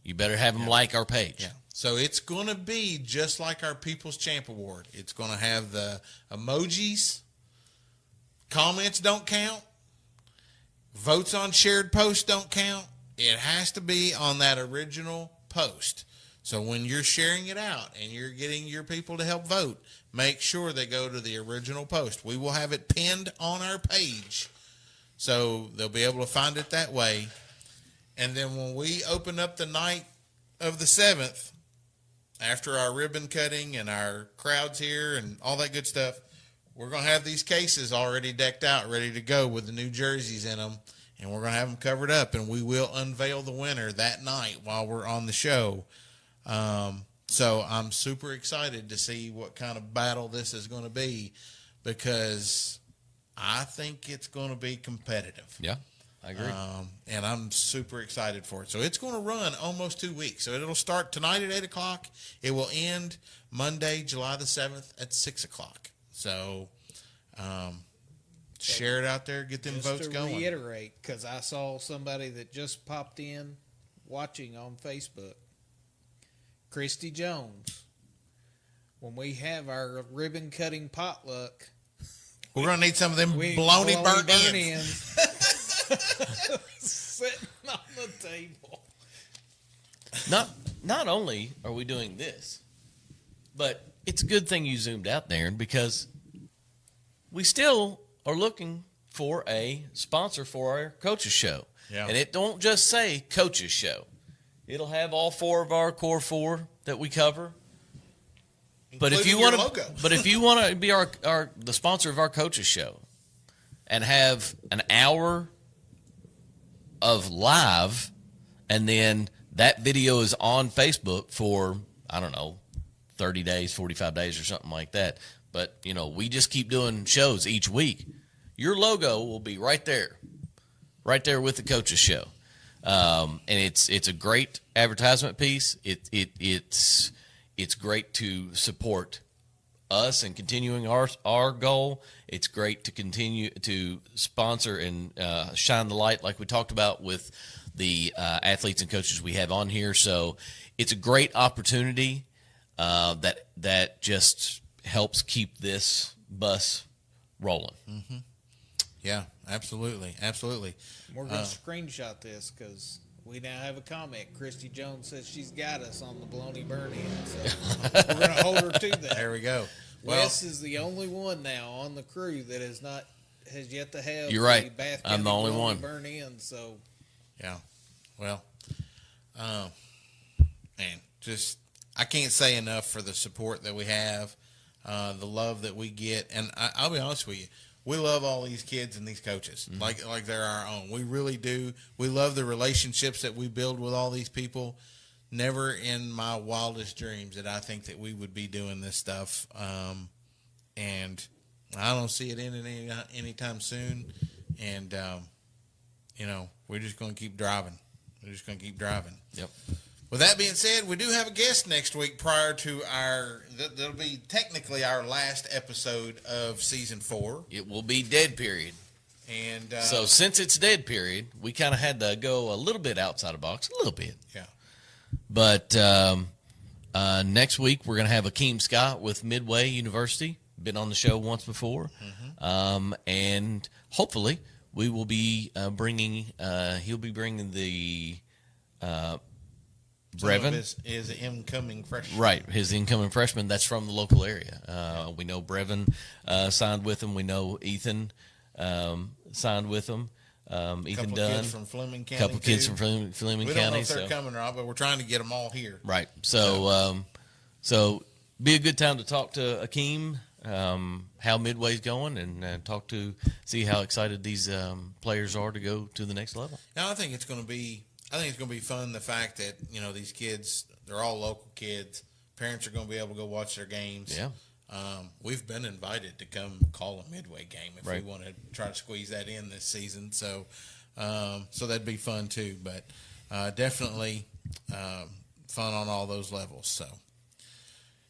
S3: you better have them like our page.
S2: Yeah. So it's going to be just like our People's Champ Award. It's going to have the emojis. Comments don't count. Votes on shared posts don't count. It has to be on that original post. So when you're sharing it out and you're getting your people to help vote, make sure they go to the original post. We will have it pinned on our page, so they'll be able to find it that way. And then when we open up the night of the 7th, after our ribbon cutting and our crowds here and all that good stuff, we're going to have these cases already decked out, ready to go with the new jerseys in them, and we're going to have them covered up, and we will unveil the winner that night while we're on the show. So I'm super excited to see what kind of battle this is going to be because I think it's going to be competitive.
S3: Yeah, I agree.
S2: And I'm super excited for it. So it's going to run almost 2 weeks. So it'll start tonight at 8 o'clock. It will end Monday, July the 7th at 6 o'clock. So share it out there, get them votes going.
S4: Just to reiterate, because I saw somebody that just popped in watching on Facebook, Christy Jones, when we have our ribbon cutting potluck,
S2: we're going to need some of them bologna burnt ends
S4: sitting on the table.
S3: Not only are we doing this, but it's a good thing you zoomed out there because we still are looking for a sponsor for our coaches show.
S2: Yeah.
S3: And it don't just say coaches show. It'll have all 4 of our core 4 that we cover. But if you want to be the sponsor of our coaches show and have an hour of live and then that video is on Facebook for, I don't know, 30 days, 45 days or something like that. But, you know, we just keep doing shows each week. Your logo will be right there with the coaches show. And it's a great advertisement piece. It's great to support us and continuing our goal. It's great to continue to sponsor and shine the light like we talked about with the athletes and coaches we have on here. So it's a great opportunity that just helps keep this bus rolling.
S2: Mm-hmm. Yeah, absolutely.
S4: We're going to screenshot this because we now have a comment. Christy Jones says she's got us on the bologna burn-in. So we're going to hold her to that.
S2: There we go.
S4: Wes is the only one now on the crew that has yet to have
S3: You're right.
S4: Bath
S3: I'm the only one.
S4: Burn-in. So
S2: yeah, well, man, just I can't say enough for the support that we have, the love that we get, and I'll be honest with you. We love all these kids and these coaches like they're our own. We really do. We love the relationships that we build with all these people. Never in my wildest dreams did I think that we would be doing this stuff. And I don't see it ending anytime soon. And, you know, we're just going to keep driving. We're just going to keep driving.
S3: Yep.
S2: With that being said, we do have a guest next week prior to that'll be technically our last episode of season 4.
S3: It will be dead period.
S2: And
S3: so since it's dead period, we kind of had to go a little bit outside the box, a little bit.
S2: Yeah.
S3: But next week we're going to have Akeem Scott with Midway University. Been on the show once before. And hopefully we will be bringing, he'll be bringing the Brevin.
S2: Is an incoming freshman.
S3: Right, his incoming freshman that's from the local area. We know Brevin signed with him. We know Ethan signed with him. Ethan Dunn.
S2: Kids from Fleming County.
S3: Couple kids from Fleming County.
S2: We don't know if they're coming or not, but we're trying to get them all here.
S3: Right. So, so be a good time to talk to Akeem, how Midway's going, and see how excited these players are to go to the next level.
S2: Now, I think it's going to be fun. The fact that these kids, they're all local kids. Parents are going to be able to go watch their games.
S3: Yeah.
S2: We've been invited to come call a Midway game if we want to try to squeeze that in this season. So, so that'd be fun too. But definitely fun on all those levels. So,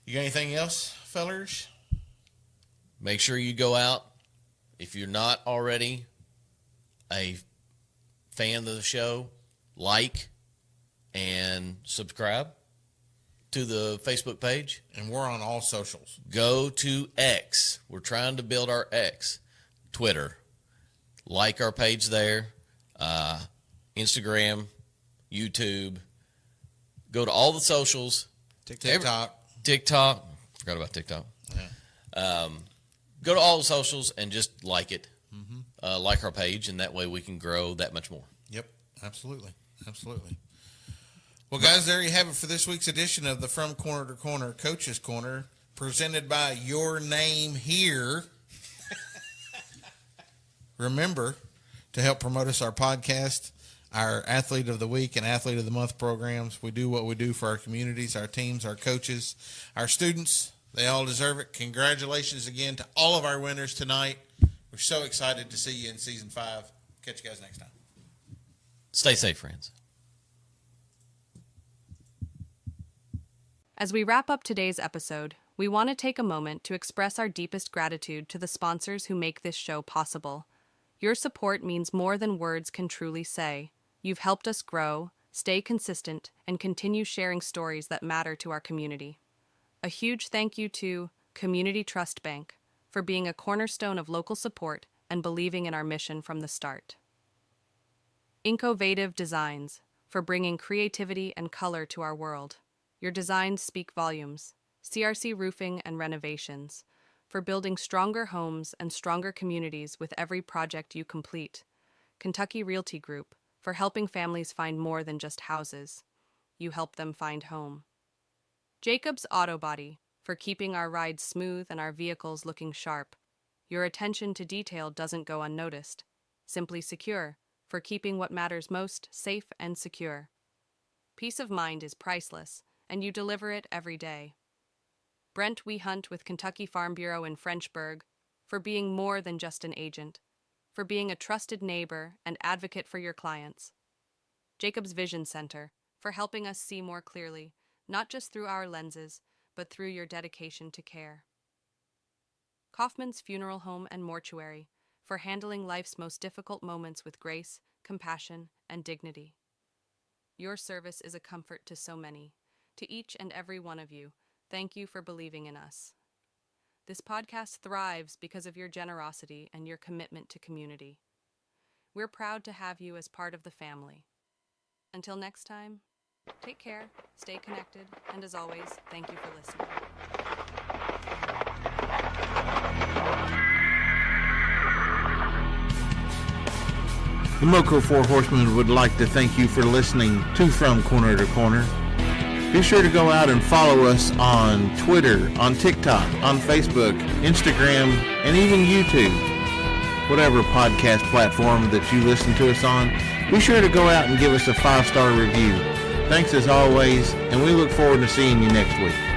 S2: you got anything else, fellers?
S3: Make sure you go out. If you're not already a fan of the show, like and subscribe to the Facebook page.
S2: And we're on all socials.
S3: Go to X. We're trying to build our X. Twitter. Like our page there. Instagram. YouTube. Go to all the socials.
S2: TikTok.
S3: TikTok. Forgot about TikTok.
S2: Yeah.
S3: Go to all the socials and just like it. Like our page, and that way we can grow that much more.
S2: Yep. Absolutely. Absolutely. Well, guys, there you have it for this week's edition of the From Corner to Corner Coaches Corner, presented by Your Name Here. Remember to help promote our podcast, our Athlete of the Week and Athlete of the Month programs. We do what we do for our communities, our teams, our coaches, our students. They all deserve it. Congratulations again to all of our winners tonight. We're so excited to see you in Season 5. Catch you guys next time.
S3: Stay safe, friends.
S12: As we wrap up today's episode, we want to take a moment to express our deepest gratitude to the sponsors who make this show possible. Your support means more than words can truly say. You've helped us grow, stay consistent, and continue sharing stories that matter to our community. A huge thank you to Community Trust Bank for being a cornerstone of local support and believing in our mission from the start. Incovative Designs for bringing creativity and color to our world. Your designs speak volumes. CRC Roofing and Renovations for building stronger homes and stronger communities with every project you complete. Kentucky Realty Group for helping families find more than just houses. You help them find home. Jacobs Auto Body for keeping our rides smooth and our vehicles looking sharp. Your attention to detail doesn't go unnoticed. Simply Secure for keeping what matters most safe and secure. Peace of mind is priceless, and you deliver it every day. Brent We Hunt with Kentucky Farm Bureau in Frenchburg for being more than just an agent, for being a trusted neighbor and advocate for your clients. Jacobs Vision Center for helping us see more clearly, not just through our lenses, but through your dedication to care. Kaufman's Funeral Home and Mortuary for handling life's most difficult moments with grace, compassion, and dignity. Your service is a comfort to so many. To each and every one of you, thank you for believing in us. This podcast thrives because of your generosity and your commitment to community. We're proud to have you as part of the family. Until next time, take care, stay connected, and as always, thank you for listening.
S2: The Moco Four Horsemen would like to thank you for listening to From Corner to Corner. Be sure to go out and follow us on Twitter, on TikTok, on Facebook, Instagram, and even YouTube. Whatever podcast platform that you listen to us on, be sure to go out and give us a 5-star review. Thanks as always, and we look forward to seeing you next week.